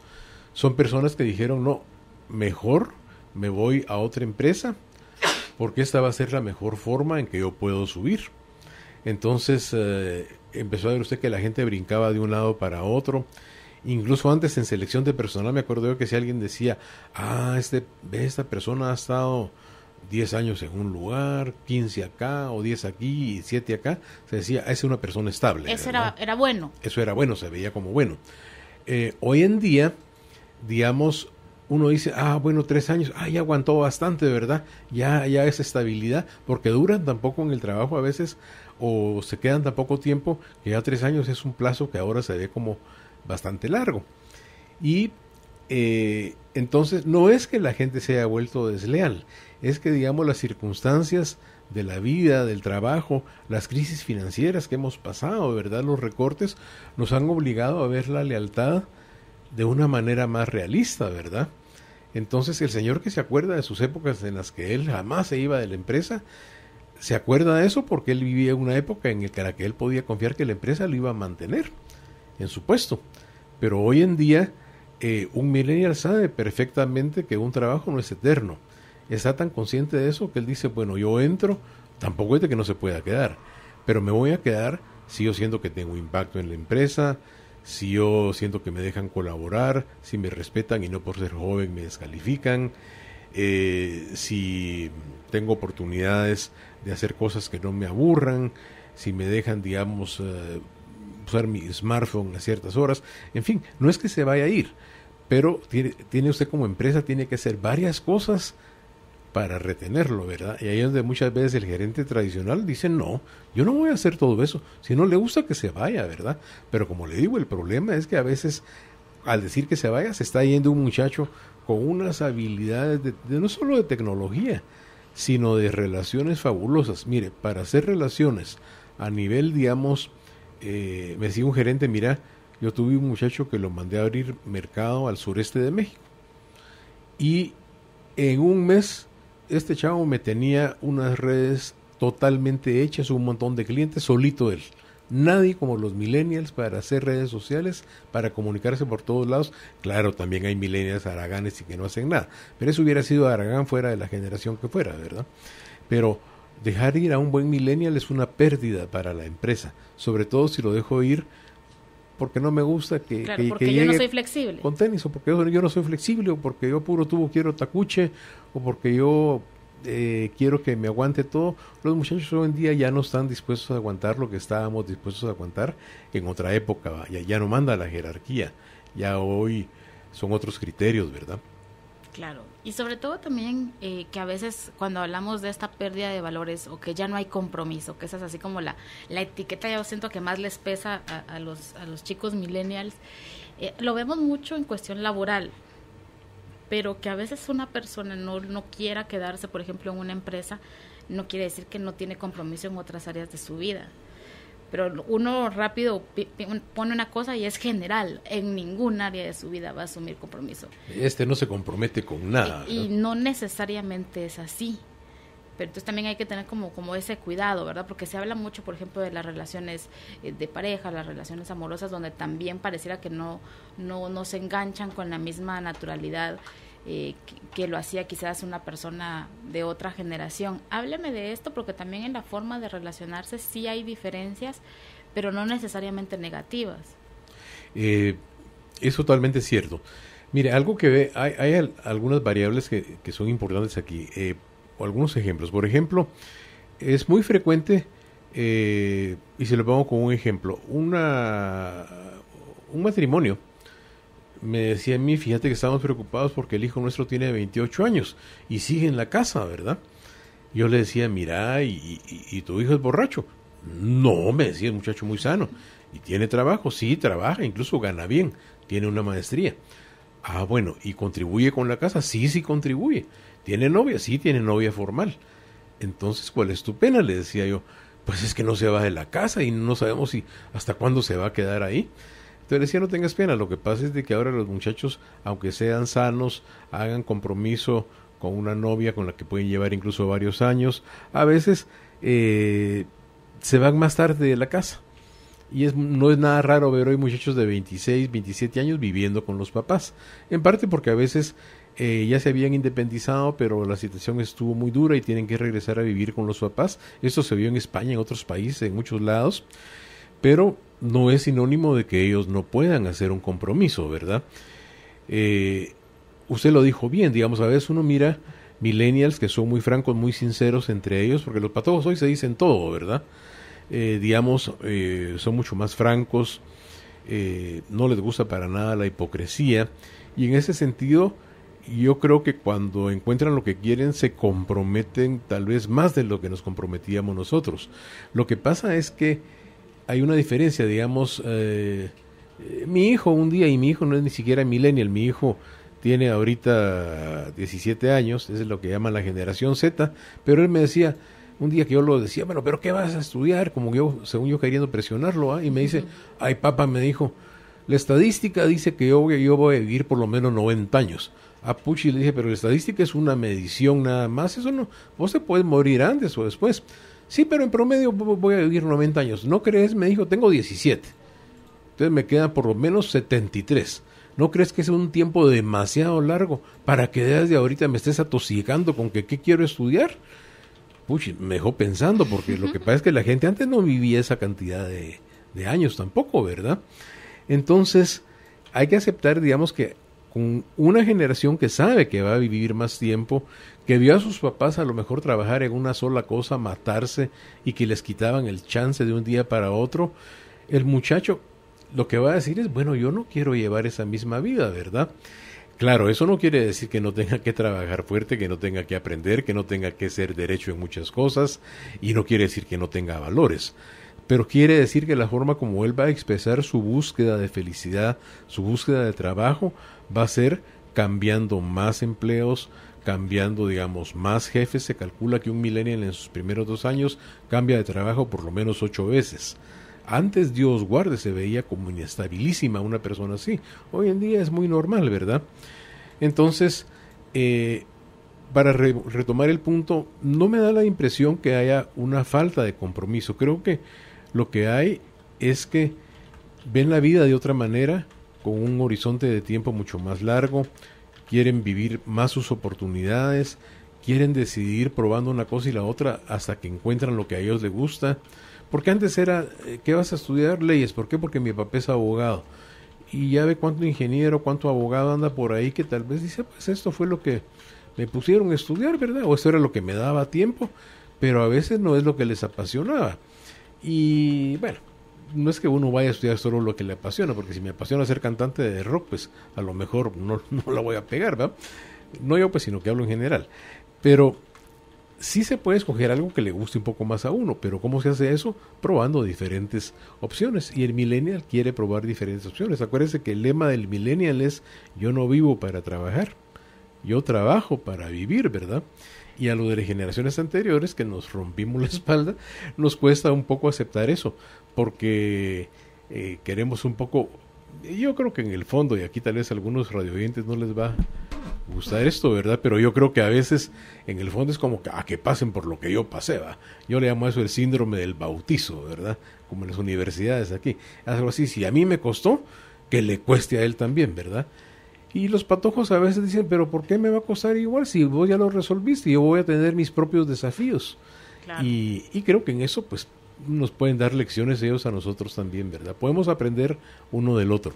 Speaker 2: son personas que dijeron, no, mejor me voy a otra empresa, porque esta va a ser la mejor forma en que yo puedo subir. Entonces empezó a ver usted que la gente brincaba de un lado para otro. Incluso antes en selección de personal me acuerdo yo que si alguien decía, esta persona ha estado 10 años en un lugar, 15 acá, o 10 aquí y 7 acá, se decía, es una persona estable.
Speaker 1: Eso era bueno.
Speaker 2: Eso era bueno, se veía como bueno. Hoy en día, digamos, uno dice, bueno, 3 años, ya aguantó bastante, ¿verdad? Ya es estabilidad, porque duran tampoco en el trabajo a veces, o se quedan tan poco tiempo, que ya 3 años es un plazo que ahora se ve como bastante largo. Y entonces no es que la gente se haya vuelto desleal, es que digamos las circunstancias de la vida, del trabajo, las crisis financieras que hemos pasado, ¿verdad? Los recortes nos han obligado a ver la lealtad de una manera más realista, ¿verdad? Entonces el señor que se acuerda de sus épocas en las que él jamás se iba de la empresa, se acuerda de eso porque él vivía una época en la que él podía confiar que la empresa lo iba a mantener en su puesto. Pero hoy en día un millennial sabe perfectamente que un trabajo no es eterno. Está tan consciente de eso que él dice, bueno, yo entro, tampoco es de que no se pueda quedar, pero me voy a quedar si yo siento que tengo impacto en la empresa, si yo siento que me dejan colaborar, si me respetan y no por ser joven me descalifican, si tengo oportunidades de hacer cosas que no me aburran, si me dejan, digamos, usar mi smartphone a ciertas horas. En fin, no es que se vaya a ir, pero tiene usted como empresa, tiene que hacer varias cosas para retenerlo, ¿verdad? Y ahí es donde muchas veces el gerente tradicional dice, no, yo no voy a hacer todo eso, si no le gusta que se vaya, ¿verdad? Pero como le digo, el problema es que a veces al decir que se vaya, se está yendo un muchacho con unas habilidades de no solo de tecnología, sino de relaciones fabulosas. Mire, para hacer relaciones a nivel, digamos, me decía un gerente, mira, yo tuve un muchacho que lo mandé a abrir mercado al sureste de México, y en un mes este chavo me tenía unas redes totalmente hechas, un montón de clientes, solito él. Nadie como los millennials para hacer redes sociales, para comunicarse por todos lados. Claro, también hay millennials haraganes y que no hacen nada, pero eso hubiera sido haragán fuera de la generación que fuera, ¿verdad? Pero dejar ir a un buen millennial es una pérdida para la empresa, sobre todo si lo dejo ir porque no me gusta que
Speaker 1: porque yo no soy flexible
Speaker 2: con tenis, o porque yo no soy flexible, o porque yo puro tubo quiero tacuche, o porque yo quiero que me aguante todo. Los muchachos hoy en día ya no están dispuestos a aguantar lo que estábamos dispuestos a aguantar en otra época. Ya no manda la jerarquía, ya hoy son otros criterios, ¿verdad?
Speaker 1: Claro, y sobre todo también que a veces cuando hablamos de esta pérdida de valores o que ya no hay compromiso, que esa es así como la etiqueta, yo siento que más les pesa a los chicos millennials, lo vemos mucho en cuestión laboral, pero que a veces una persona no quiera quedarse, por ejemplo, en una empresa, no quiere decir que no tiene compromiso en otras áreas de su vida. Pero uno rápido pone una cosa y es general, en ningún área de su vida va a asumir compromiso.
Speaker 2: No se compromete con nada.
Speaker 1: Y no necesariamente es así. Pero entonces también hay que tener como ese cuidado, ¿verdad? Porque se habla mucho, por ejemplo, de las relaciones de pareja, las relaciones amorosas, donde también pareciera que no se enganchan con la misma naturalidad que lo hacía quizás una persona de otra generación. Hábleme de esto, porque también en la forma de relacionarse sí hay diferencias, pero no necesariamente negativas.
Speaker 2: Es totalmente cierto. Mire, algo que hay algunas variables que son importantes aquí, o algunos ejemplos. Por ejemplo, es muy frecuente, y se lo pongo como un ejemplo, un matrimonio me decía a mí, fíjate que estamos preocupados porque el hijo nuestro tiene 28 años y sigue en la casa, ¿verdad? Yo le decía, mira, ¿y tu hijo es borracho? No, me decía el muchacho muy sano. ¿Y tiene trabajo? Sí, trabaja, incluso gana bien, tiene una maestría. Ah, bueno, ¿y contribuye con la casa? Sí, sí contribuye. ¿Tiene novia? Sí, tiene novia formal. Entonces, ¿cuál es tu pena? Le decía yo. Pues es que no se va de la casa y no sabemos si hasta cuándo se va a quedar ahí. Entonces le decía, no tengas pena, lo que pasa es de que ahora los muchachos, aunque sean sanos, hagan compromiso con una novia con la que pueden llevar incluso varios años, a veces se van más tarde de la casa. Y no es nada raro ver hoy muchachos de 26, 27 años viviendo con los papás. En parte porque a veces ya se habían independizado, pero la situación estuvo muy dura y tienen que regresar a vivir con los papás. Esto se vio en España, en otros países, en muchos lados. Pero no es sinónimo de que ellos no puedan hacer un compromiso, ¿verdad? Usted lo dijo bien, digamos, a veces uno mira millennials que son muy francos, muy sinceros entre ellos, porque los patojos hoy se dicen todo, ¿verdad? Son mucho más francos, no les gusta para nada la hipocresía, y en ese sentido yo creo que cuando encuentran lo que quieren se comprometen tal vez más de lo que nos comprometíamos nosotros. Lo que pasa es que hay una diferencia, digamos, mi hijo un día, y mi hijo no es ni siquiera millennial, mi hijo tiene ahorita 17 años, es lo que llaman la generación Z, pero él me decía, un día que yo lo decía, bueno, pero ¿qué vas a estudiar? Como yo, según yo queriendo presionarlo, ¿eh? Y me dice, ay papá, me dijo, la estadística dice que yo voy a vivir por lo menos 90 años. A Puchi le dije, pero la estadística es una medición nada más, eso no, vos te puedes morir antes o después. Sí, pero en promedio voy a vivir 90 años. ¿No crees? Me dijo, tengo 17. Entonces me quedan por lo menos 73. ¿No crees que es un tiempo demasiado largo para que desde ahorita me estés atosigando con que qué quiero estudiar? Puchi, me dejó pensando, porque lo que pasa es que la gente antes no vivía esa cantidad de años tampoco, ¿verdad? Entonces, hay que aceptar, digamos, que con una generación que sabe que va a vivir más tiempo, que vio a sus papás a lo mejor trabajar en una sola cosa, matarse, y que les quitaban el chance de un día para otro, el muchacho lo que va a decir es, bueno, yo no quiero llevar esa misma vida, ¿verdad? Claro, eso no quiere decir que no tenga que trabajar fuerte, que no tenga que aprender, que no tenga que ser derecho en muchas cosas, y no quiere decir que no tenga valores, pero quiere decir que la forma como él va a expresar su búsqueda de felicidad, su búsqueda de trabajo, va a ser cambiando más empleos, cambiando, digamos, más jefes. Se calcula que un millennial en sus primeros 2 años cambia de trabajo por lo menos 8 veces. Antes, Dios guarde, se veía como inestabilísima una persona así. Hoy en día es muy normal, ¿verdad? Entonces, para retomar el punto, no me da la impresión que haya una falta de compromiso. Creo que lo que hay es que ven la vida de otra manera, con un horizonte de tiempo mucho más largo, quieren vivir más sus oportunidades, quieren decidir probando una cosa y la otra hasta que encuentran lo que a ellos les gusta. Porque antes era, ¿qué vas a estudiar? Leyes. ¿Por qué? Porque mi papá es abogado. Y ya ve cuánto ingeniero, cuánto abogado anda por ahí que tal vez dice, pues esto fue lo que me pusieron a estudiar, ¿verdad? O esto era lo que me daba tiempo, pero a veces no es lo que les apasionaba. Y bueno, no es que uno vaya a estudiar solo lo que le apasiona, porque si me apasiona ser cantante de rock, pues a lo mejor no la voy a pegar, ¿verdad? No yo, pues, sino que hablo en general. Pero sí se puede escoger algo que le guste un poco más a uno, pero ¿cómo se hace eso? Probando diferentes opciones. Y el millennial quiere probar diferentes opciones. Acuérdense que el lema del millennial es: yo no vivo para trabajar, yo trabajo para vivir, ¿verdad? Y a lo de las generaciones anteriores, que nos rompimos la espalda, nos cuesta un poco aceptar eso, porque queremos un poco, yo creo que en el fondo, y aquí tal vez a algunos radioyentes no les va a gustar esto, ¿verdad? Pero yo creo que a veces en el fondo es como que pasen por lo que yo pasé, ¿va? Yo le llamo a eso el síndrome del bautizo, ¿verdad? Como en las universidades aquí. Algo así, si a mí me costó, que le cueste a él también, ¿verdad? Y los patojos a veces dicen, pero ¿por qué me va a costar igual si vos ya lo resolviste? Yo voy a tener mis propios desafíos. Claro. Y creo que en eso, pues, nos pueden dar lecciones ellos a nosotros también, ¿verdad? Podemos aprender uno del otro.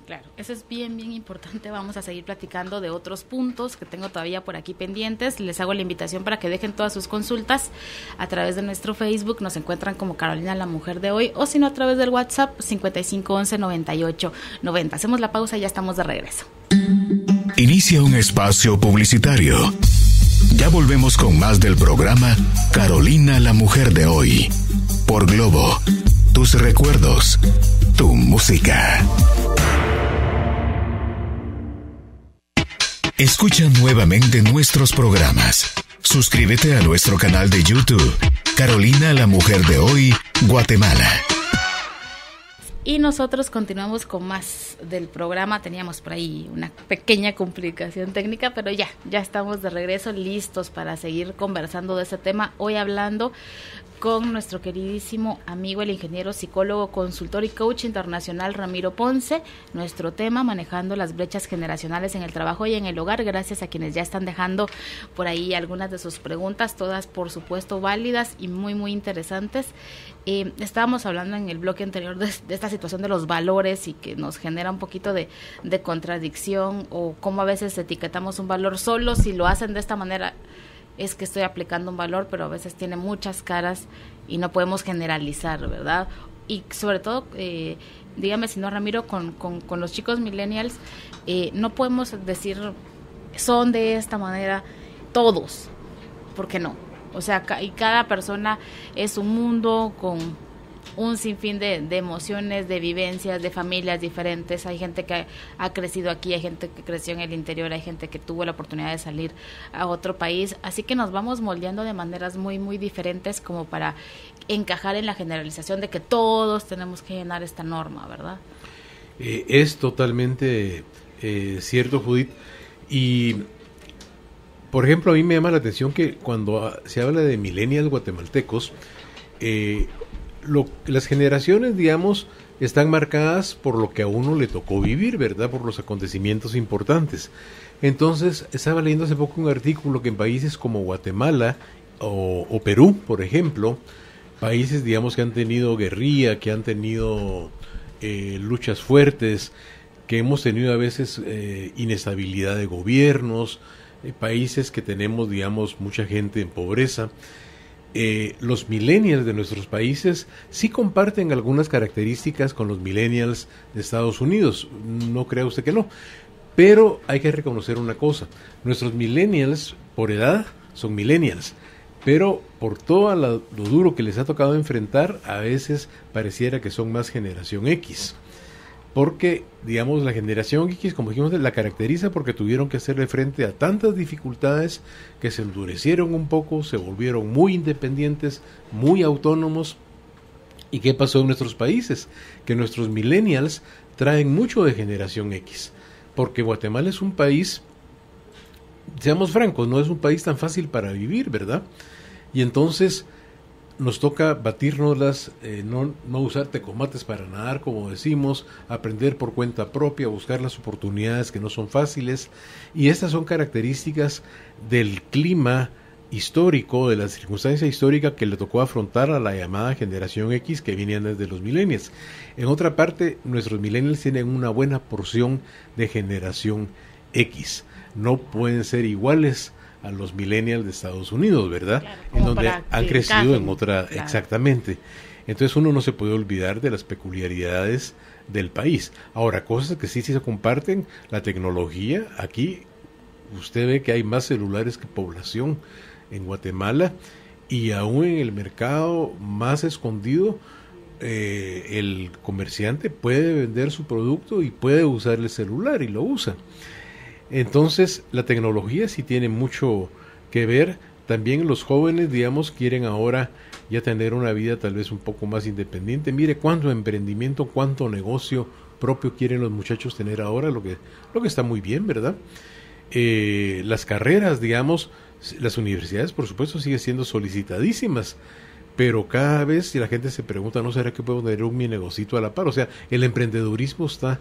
Speaker 1: Claro, eso es bien, bien importante. Vamos a seguir platicando de otros puntos que tengo todavía por aquí pendientes. Les hago la invitación para que dejen todas sus consultas a través de nuestro Facebook. Nos encuentran como Carolina la Mujer de Hoy, o si no, a través del WhatsApp 5511-9890. Hacemos la pausa y ya estamos de regreso.
Speaker 3: Inicia un espacio publicitario. Ya volvemos con más del programa Carolina la Mujer de Hoy. Por Globo, tus recuerdos, tu música. Escucha nuevamente nuestros programas. Suscríbete a nuestro canal de YouTube, Carolina la Mujer de Hoy, Guatemala.
Speaker 1: Y nosotros continuamos con más del programa. Teníamos por ahí una pequeña complicación técnica, pero ya estamos de regreso, listos para seguir conversando de ese tema. Hoy hablando con nuestro queridísimo amigo, el ingeniero, psicólogo, consultor y coach internacional Ramiro Ponce. Nuestro tema, manejando las brechas generacionales en el trabajo y en el hogar. Gracias a quienes ya están dejando por ahí algunas de sus preguntas, todas por supuesto válidas y muy, muy interesantes. Estábamos hablando en el bloque anterior de esta situación de los valores y que nos genera un poquito de contradicción, o cómo a veces etiquetamos un valor solo si lo hacen de esta manera. Es que estoy aplicando un valor, pero a veces tiene muchas caras y no podemos generalizar, ¿verdad? Y sobre todo, dígame si no, Ramiro, con los chicos millennials, no podemos decir son de esta manera todos, ¿por qué no? O sea, y cada persona es un mundo con un sinfín de emociones, de vivencias, de familias diferentes. Hay gente que ha crecido aquí, hay gente que creció en el interior, hay gente que tuvo la oportunidad de salir a otro país, así que nos vamos moldeando de maneras muy, muy diferentes como para encajar en la generalización de que todos tenemos que llenar esta norma, ¿verdad?
Speaker 2: Es totalmente cierto, Judith. Y, por ejemplo, a mí me llama la atención que cuando se habla de millennials guatemaltecos, las generaciones, digamos, están marcadas por lo que a uno le tocó vivir, ¿verdad? Por los acontecimientos importantes. Entonces, estaba leyendo hace poco un artículo que en países como Guatemala o Perú, por ejemplo, países, digamos, que han tenido guerrilla, que han tenido luchas fuertes, que hemos tenido a veces inestabilidad de gobiernos, países que tenemos, digamos, mucha gente en pobreza. Los millennials de nuestros países sí comparten algunas características con los millennials de Estados Unidos, no crea usted que no, pero hay que reconocer una cosa: nuestros millennials por edad son millennials, pero por todo lo duro que les ha tocado enfrentar, a veces pareciera que son más generación X. Porque, digamos, la generación X, como dijimos, la caracteriza porque tuvieron que hacerle frente a tantas dificultades que se endurecieron un poco, se volvieron muy independientes, muy autónomos. ¿Y qué pasó en nuestros países? Que nuestros millennials traen mucho de generación X, porque Guatemala es un país, seamos francos, no es un país tan fácil para vivir, ¿verdad? Y entonces nos toca batírnoslas, no usar tecomates para nadar, como decimos, aprender por cuenta propia, buscar las oportunidades que no son fáciles. Y estas son características del clima histórico, de la circunstancia histórica que le tocó afrontar a la llamada generación X, que venían desde los millennials. En otra parte, nuestros millennials tienen una buena porción de generación X. No pueden ser iguales a los millennials de Estados Unidos, ¿verdad? Claro, en donde han crecido en otra, claro. Exactamente. Entonces uno no se puede olvidar de las peculiaridades del país. Ahora, cosas que sí se comparten, la tecnología. Aquí usted ve que hay más celulares que población en Guatemala, y aún en el mercado más escondido, el comerciante puede vender su producto y puede usar el celular, y lo usa. Entonces, la tecnología sí tiene mucho que ver. También los jóvenes, digamos, quieren ahora ya tener una vida tal vez un poco más independiente. Mire cuánto emprendimiento, cuánto negocio propio quieren los muchachos tener ahora, lo que está muy bien, ¿verdad? Las carreras, digamos, las universidades, por supuesto, siguen siendo solicitadísimas, pero cada vez si la gente se pregunta, ¿no será que puedo tener un mi negocito a la par? O sea, el emprendedurismo está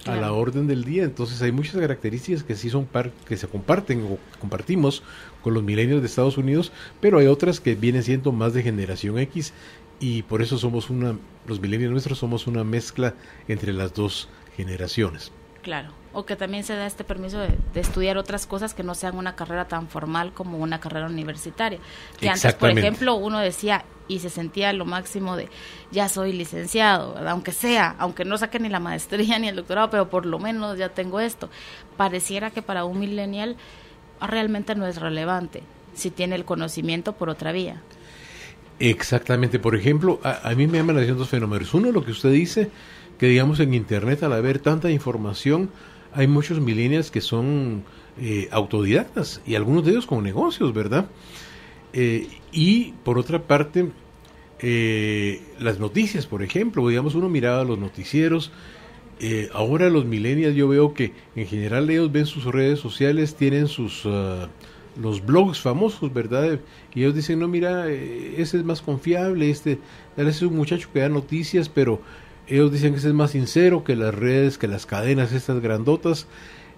Speaker 2: a la orden del día. Entonces hay muchas características que sí son que se comparten o compartimos con los millennials de Estados Unidos, pero hay otras que vienen siendo más de generación X, y por eso los millennials nuestros somos una mezcla entre las dos generaciones.
Speaker 1: Claro, o que también se da este permiso de estudiar otras cosas que no sean una carrera tan formal como una carrera universitaria. Que antes, por ejemplo, uno decía y se sentía lo máximo de ya soy licenciado, ¿verdad? Aunque no saque ni la maestría ni el doctorado, pero por lo menos ya tengo esto. Pareciera que para un millennial realmente no es relevante si tiene el conocimiento por otra vía.
Speaker 2: Exactamente, por ejemplo, a mí me llaman la atención dos fenómenos. Uno, lo que usted dice, que digamos en internet, al haber tanta información, hay muchos millennials que son autodidactas, y algunos de ellos con negocios, ¿verdad? Y por otra parte, las noticias, por ejemplo, digamos, uno miraba los noticieros, ahora los millennials yo veo que en general ellos ven sus redes sociales, tienen sus los blogs famosos, ¿verdad? Y ellos dicen, no, mira, ese es más confiable, ese es un muchacho que da noticias, pero ellos dicen que ese es más sincero que las redes, que las cadenas estas grandotas.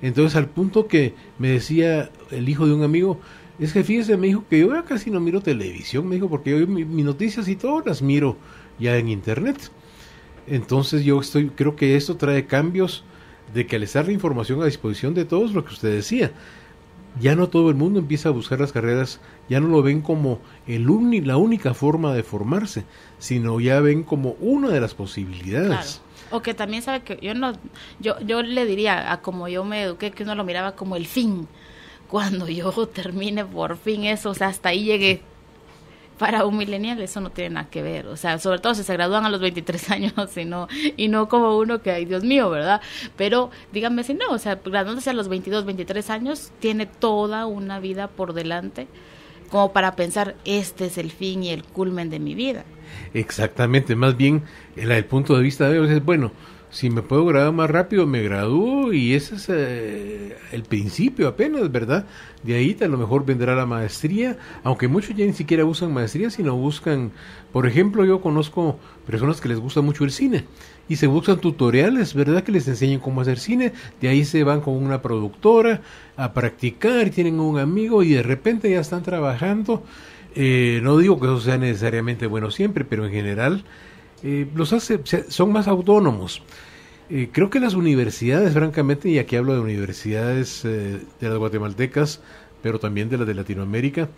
Speaker 2: Entonces, al punto que me decía el hijo de un amigo, es que fíjese, me dijo que yo ya casi no miro televisión, me dijo, porque yo mis noticias y todas las miro ya en internet. Entonces creo que esto trae cambios de que al estar la información a disposición de todos, lo que usted decía, ya no todo el mundo empieza a buscar las carreras, ya no lo ven como la única forma de formarse, sino ya ven como una de las posibilidades.
Speaker 1: Claro. O que también sabe que yo le diría a como yo me eduqué, que uno lo miraba como el fin. Cuando yo termine por fin eso, o sea, hasta ahí llegué. Para un millennial eso no tiene nada que ver, o sea, sobre todo si se gradúan a los 23 años y no como uno que, ay Dios mío, ¿verdad? Pero díganme si no, o sea, graduándose a los 22, 23 años, tiene toda una vida por delante como para pensar, este es el fin y el culmen de mi vida.
Speaker 2: Exactamente, más bien el punto de vista de ellos es, bueno, si me puedo graduar más rápido, me gradúo, y ese es el principio apenas, ¿verdad? De ahí a lo mejor vendrá la maestría, aunque muchos ya ni siquiera buscan maestría, sino buscan, por ejemplo, yo conozco personas que les gusta mucho el cine, y se buscan tutoriales, ¿verdad? Que les enseñen cómo hacer cine, de ahí se van con una productora a practicar, y tienen un amigo, y de repente ya están trabajando. No digo que eso sea necesariamente bueno siempre, pero en general son más autónomos. Creo que las universidades, francamente, y aquí hablo de universidades de las guatemaltecas, pero también de las de Latinoamérica,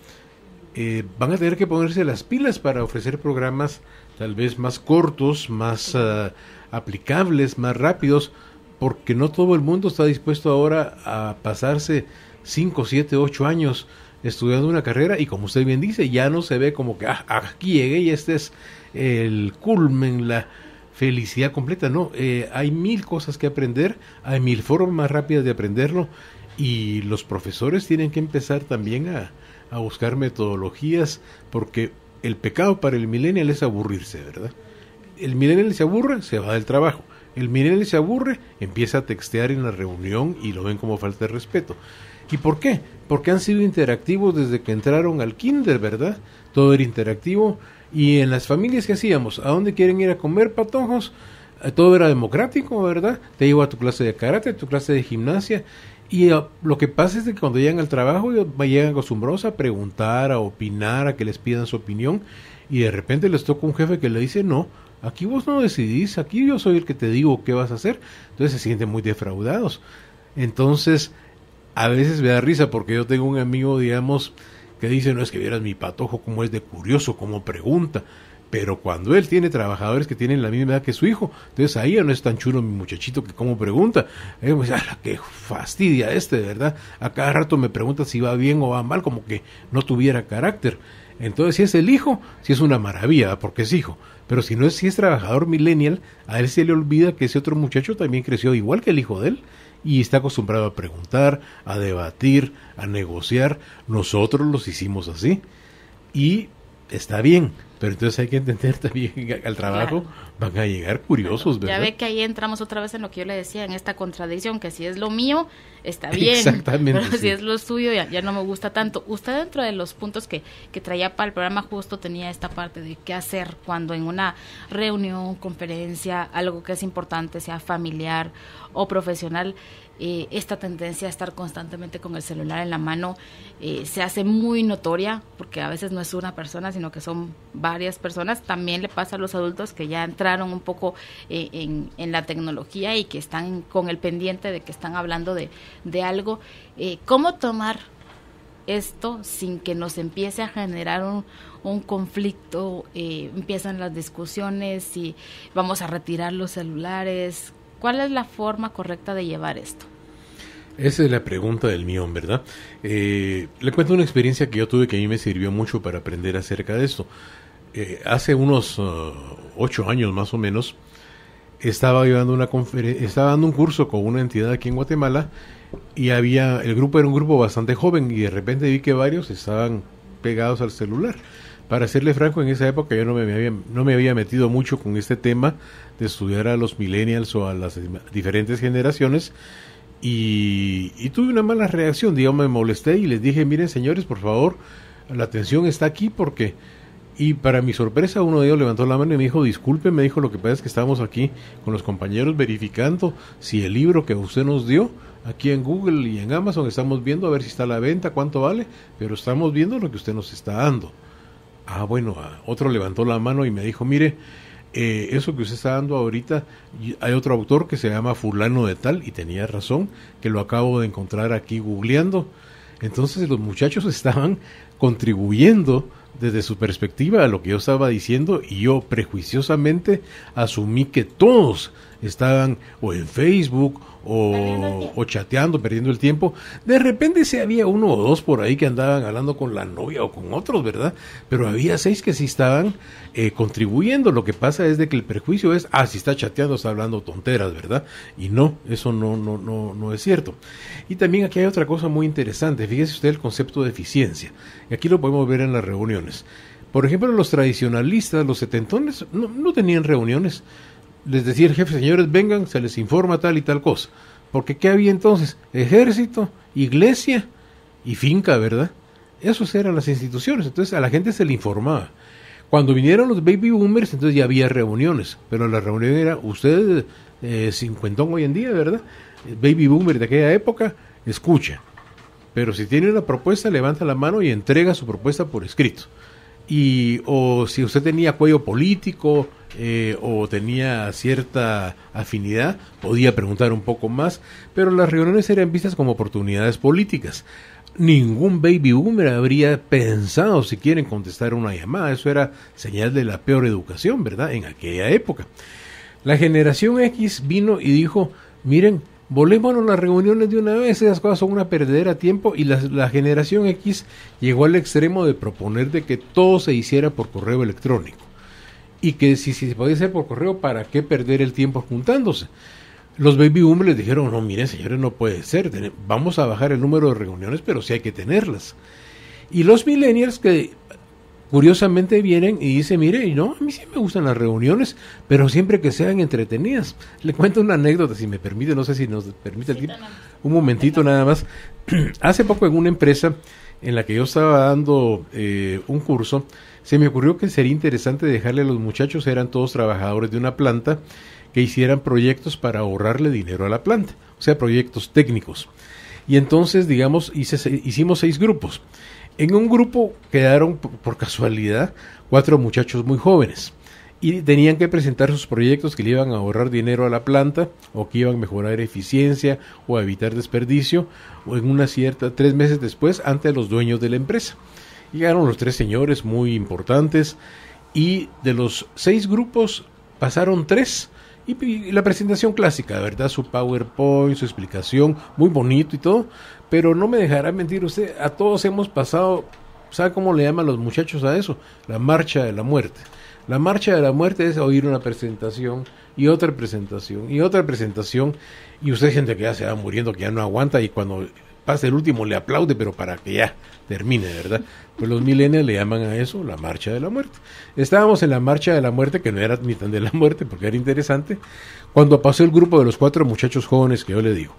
Speaker 2: van a tener que ponerse las pilas para ofrecer programas tal vez más cortos, más aplicables, más rápidos, porque no todo el mundo está dispuesto ahora a pasarse 5, 7, 8 años estudiando una carrera, y como usted bien dice, ya no se ve como que aquí llegué y este es el culmen, la felicidad completa. No, hay 1000 cosas que aprender, hay 1000 formas más rápidas de aprenderlo, y los profesores tienen que empezar también a buscar metodologías, porque el pecado para el millennial es aburrirse, ¿verdad? El millennial se aburre, se va del trabajo. El millennial se aburre, empieza a textear en la reunión y lo ven como falta de respeto. ¿Y por qué? Porque han sido interactivos desde que entraron al kinder, ¿verdad? Todo era interactivo. Y en las familias, ¿qué hacíamos? ¿A dónde quieren ir a comer, patojos? Todo era democrático, ¿verdad? Te llevo a tu clase de karate, a tu clase de gimnasia. Y lo que pasa es que cuando llegan al trabajo, llegan acostumbrados a preguntar, a opinar, a que les pidan su opinión. Y de repente les toca un jefe que le dice, no, aquí vos no decidís, aquí yo soy el que te digo qué vas a hacer. Entonces se sienten muy defraudados. Entonces, a veces me da risa porque yo tengo un amigo, digamos, que dice, no, es que vieras mi patojo como es de curioso, como pregunta, pero cuando él tiene trabajadores que tienen la misma edad que su hijo, entonces ahí ya no es tan chulo mi muchachito que como pregunta. Me dice, qué fastidia ¿verdad? A cada rato me pregunta si va bien o va mal, como que no tuviera carácter. Entonces, si es el hijo, si es una maravilla, porque es hijo. Pero si es trabajador millennial, a él se le olvida que ese otro muchacho también creció igual que el hijo de él, y está acostumbrado a preguntar, a debatir, a negociar. Nosotros los hicimos así, y está bien, pero entonces hay que entender también que al trabajo van a llegar curiosos, ¿verdad?
Speaker 1: Ya ve que ahí entramos otra vez en lo que yo le decía, en esta contradicción, que si es lo mío, está bien.
Speaker 2: Exactamente.
Speaker 1: Pero si es lo suyo, ya no me gusta tanto. Usted, dentro de los puntos que traía para el programa, justo tenía esta parte de qué hacer cuando en una reunión, conferencia, algo que es importante, sea familiar o profesional, esta tendencia a estar constantemente con el celular en la mano se hace muy notoria, porque a veces no es una persona, sino que son varios varias personas, también le pasa a los adultos que ya entraron un poco en la tecnología y que están con el pendiente de que están hablando de algo. ¿Cómo tomar esto sin que nos empiece a generar un conflicto? Empiezan las discusiones y vamos a retirar los celulares. ¿Cuál es la forma correcta de llevar esto?
Speaker 2: Esa es la pregunta del millón, ¿verdad? Le cuento una experiencia que yo tuve que a mí me sirvió mucho para aprender acerca de esto. Hace unos 8 años más o menos, estaba dando un curso con una entidad aquí en Guatemala y el grupo era un grupo bastante joven y de repente vi que varios estaban pegados al celular. Para serle franco, en esa época yo no me había metido mucho con este tema de estudiar a los millennials o a las diferentes generaciones. Y tuve una mala reacción, digamos, me molesté y les dije, miren señores, por favor, la atención está aquí porque... Y para mi sorpresa uno de ellos levantó la mano y me dijo, disculpe, me dijo, lo que pasa es que estamos aquí con los compañeros verificando si el libro que usted nos dio, aquí en Google y en Amazon, estamos viendo a ver si está a la venta, cuánto vale, pero estamos viendo lo que usted nos está dando. Ah, bueno, otro levantó la mano y me dijo, mire, eso que usted está dando ahorita, hay otro autor que se llama fulano de tal, y tenía razón, que lo acabo de encontrar aquí googleando. Entonces los muchachos estaban contribuyendo desde su perspectiva a lo que yo estaba diciendo, y yo prejuiciosamente asumí que todos estaban o en Facebook o chateando, perdiendo el tiempo. De repente sí había uno o dos por ahí que andaban hablando con la novia o con otros, ¿verdad? Pero había 6 que sí estaban contribuyendo. Lo que pasa es de que el prejuicio es, si está chateando, está hablando tonteras, ¿verdad? Y no, eso no es cierto. Y también aquí hay otra cosa muy interesante. Fíjese usted el concepto de eficiencia. Y aquí lo podemos ver en las reuniones. Por ejemplo, los tradicionalistas, los setentones, no tenían reuniones. Les decía el jefe, señores, vengan, se les informa tal y tal cosa. Porque ¿qué había entonces? Ejército, iglesia y finca, ¿verdad? Esas eran las instituciones. Entonces a la gente se le informaba. Cuando vinieron los baby boomers, entonces ya había reuniones. Pero la reunión era, usted, cincuentón hoy en día, ¿verdad? Baby boomer de aquella época, escucha. Pero si tiene una propuesta, levanta la mano y entrega su propuesta por escrito. O si usted tenía cuello político o tenía cierta afinidad, podía preguntar un poco más, pero las reuniones eran vistas como oportunidades políticas. Ningún baby boomer habría pensado si quieren contestar una llamada. Eso era señal de la peor educación, ¿verdad? En aquella época. La generación X vino y dijo, miren, volémonos las reuniones de una vez, esas cosas son una perdedera de tiempo, y la generación X llegó al extremo de proponer de que todo se hiciera por correo electrónico. Y que si se podía hacer por correo, ¿para qué perder el tiempo juntándose? Los baby boomers les dijeron, no, miren señores, no puede ser, vamos a bajar el número de reuniones, pero sí hay que tenerlas. Y los millennials que curiosamente vienen y dicen, mire, no, a mí sí me gustan las reuniones, pero siempre que sean entretenidas. Le cuento una anécdota, si me permite, no sé si nos permite el tiempo. Un momentito nada más. Hace poco en una empresa en la que yo estaba dando un curso, se me ocurrió que sería interesante dejarle a los muchachos, eran todos trabajadores de una planta, que hicieran proyectos para ahorrarle dinero a la planta, o sea, proyectos técnicos. Y entonces, digamos, hicimos 6 grupos. En un grupo quedaron, por casualidad, 4 muchachos muy jóvenes y tenían que presentar sus proyectos que le iban a ahorrar dinero a la planta o que iban a mejorar eficiencia o a evitar desperdicio, o en 3 meses después ante los dueños de la empresa. Llegaron los 3 señores muy importantes y de los 6 grupos pasaron 3 y la presentación clásica, ¿verdad? Su PowerPoint, su explicación, muy bonito y todo, pero no me dejará mentir usted, a todos hemos pasado, ¿sabe cómo le llaman los muchachos a eso? La marcha de la muerte. La marcha de la muerte es oír una presentación y otra presentación y otra presentación, y usted gente que ya se va muriendo, que ya no aguanta, y cuando pasa el último le aplaude, pero para que ya termine, ¿verdad? Pues los millennials le llaman a eso la marcha de la muerte. Estábamos en la marcha de la muerte, que no era ni tan de la muerte porque era interesante, cuando pasó el grupo de los 4 muchachos jóvenes que yo le digo.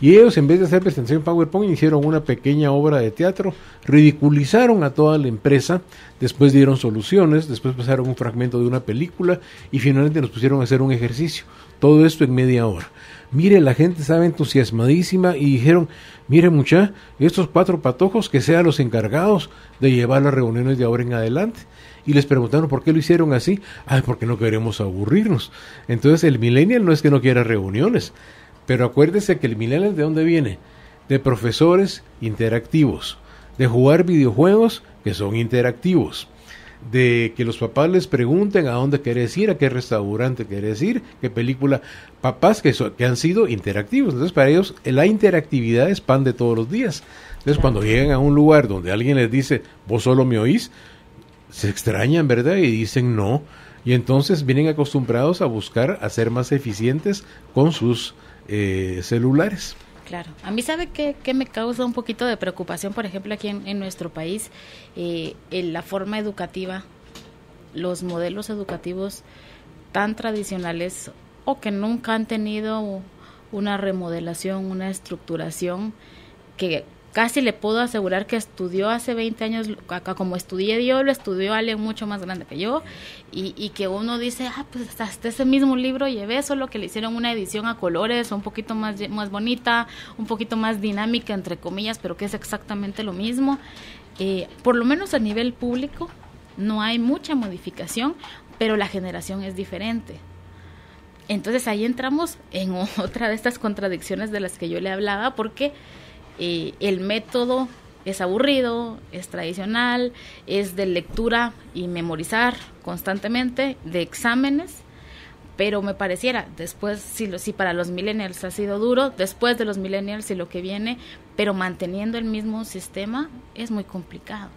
Speaker 2: Y ellos, en vez de hacer presentación en PowerPoint, hicieron una pequeña obra de teatro, ridiculizaron a toda la empresa, después dieron soluciones, después pasaron un fragmento de una película y finalmente nos pusieron a hacer un ejercicio. Todo esto en media hora. mire, la gente estaba entusiasmadísima y dijeron, mire mucha, estos 4 patojos que sean los encargados de llevar las reuniones de ahora en adelante. Y les preguntaron por qué lo hicieron así. Porque no queremos aburrirnos. Entonces el millennial no es que no quiera reuniones, pero acuérdese que el millennial, ¿de dónde viene? De profesores interactivos, de jugar videojuegos que son interactivos, de que los papás les pregunten a dónde querés ir, a qué restaurante querés ir, qué película, papás que han sido interactivos. Entonces para ellos la interactividad es pan de todos los días. Entonces cuando llegan a un lugar donde alguien les dice, vos solo me oís, se extrañan, ¿verdad? Y dicen no. Y entonces vienen acostumbrados a buscar a ser más eficientes con sus celulares.
Speaker 1: Claro. A mí, ¿sabe qué me causa un poquito de preocupación, por ejemplo, aquí en nuestro país? En la forma educativa, los modelos educativos tan tradicionales o que nunca han tenido una remodelación, una estructuración, que casi le puedo asegurar que estudió hace 20 años, acá como estudié yo, lo estudió alguien mucho más grande que yo, y que uno dice, pues hasta ese mismo libro llevé, solo que le hicieron una edición a colores, un poquito más bonita, un poquito más dinámica, entre comillas, pero que es exactamente lo mismo. Por lo menos a nivel público no hay mucha modificación, pero la generación es diferente. Entonces ahí entramos en otra de estas contradicciones de las que yo le hablaba, porque el método es aburrido, es tradicional, es de lectura y memorizar constantemente, de exámenes, pero me pareciera, después, si para los millennials ha sido duro, después de los millennials y lo que viene, pero manteniendo el mismo sistema, es muy complicado.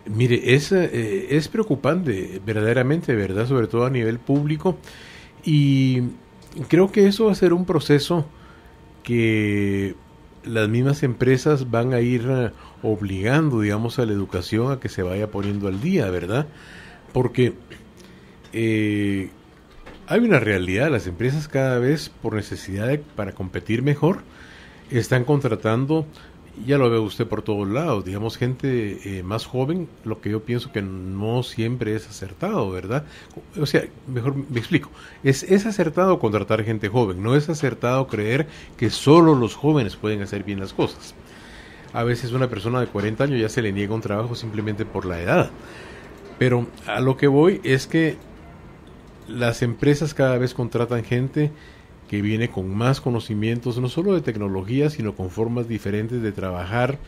Speaker 2: Mire, es preocupante, verdaderamente, ¿verdad? Sobre todo a nivel público, y creo que eso va a ser un proceso que las mismas empresas van a ir obligando, digamos, a la educación a que se vaya poniendo al día, ¿verdad? Porque hay una realidad, las empresas cada vez por necesidad para competir mejor están contratando, ya lo ve usted por todos lados, digamos, gente más joven, lo que yo pienso que no siempre es acertado, ¿verdad? O sea, mejor me explico, es acertado contratar gente joven, no es acertado creer que solo los jóvenes pueden hacer bien las cosas. A veces una persona de 40 años ya se le niega un trabajo simplemente por la edad, pero a lo que voy es que las empresas cada vez contratan gente que viene con más conocimientos, no solo de tecnología, sino con formas diferentes de trabajar.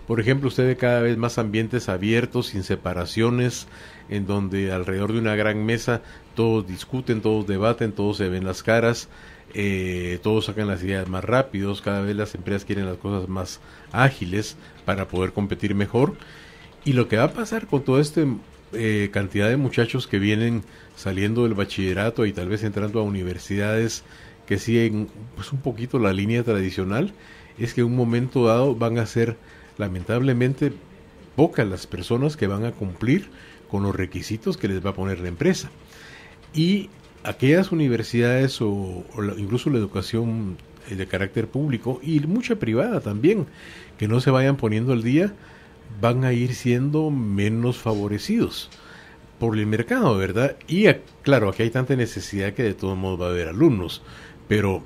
Speaker 2: Por ejemplo, usted ve cada vez más ambientes abiertos, sin separaciones, en donde alrededor de una gran mesa todos discuten, todos debaten, todos se ven las caras, todos sacan las ideas más rápidos, cada vez las empresas quieren las cosas más ágiles para poder competir mejor. Y lo que va a pasar con toda esta cantidad de muchachos que vienen saliendo del bachillerato y tal vez entrando a universidades que siguen pues un poquito la línea tradicional, es que en un momento dado van a ser lamentablemente pocas las personas que van a cumplir con los requisitos que les va a poner la empresa. Y aquellas universidades o incluso la educación de carácter público y mucha privada también, que no se vayan poniendo al día, van a ir siendo menos favorecidos por el mercado, ¿verdad? Y claro, aquí hay tanta necesidad que de todos modos va a haber alumnos, pero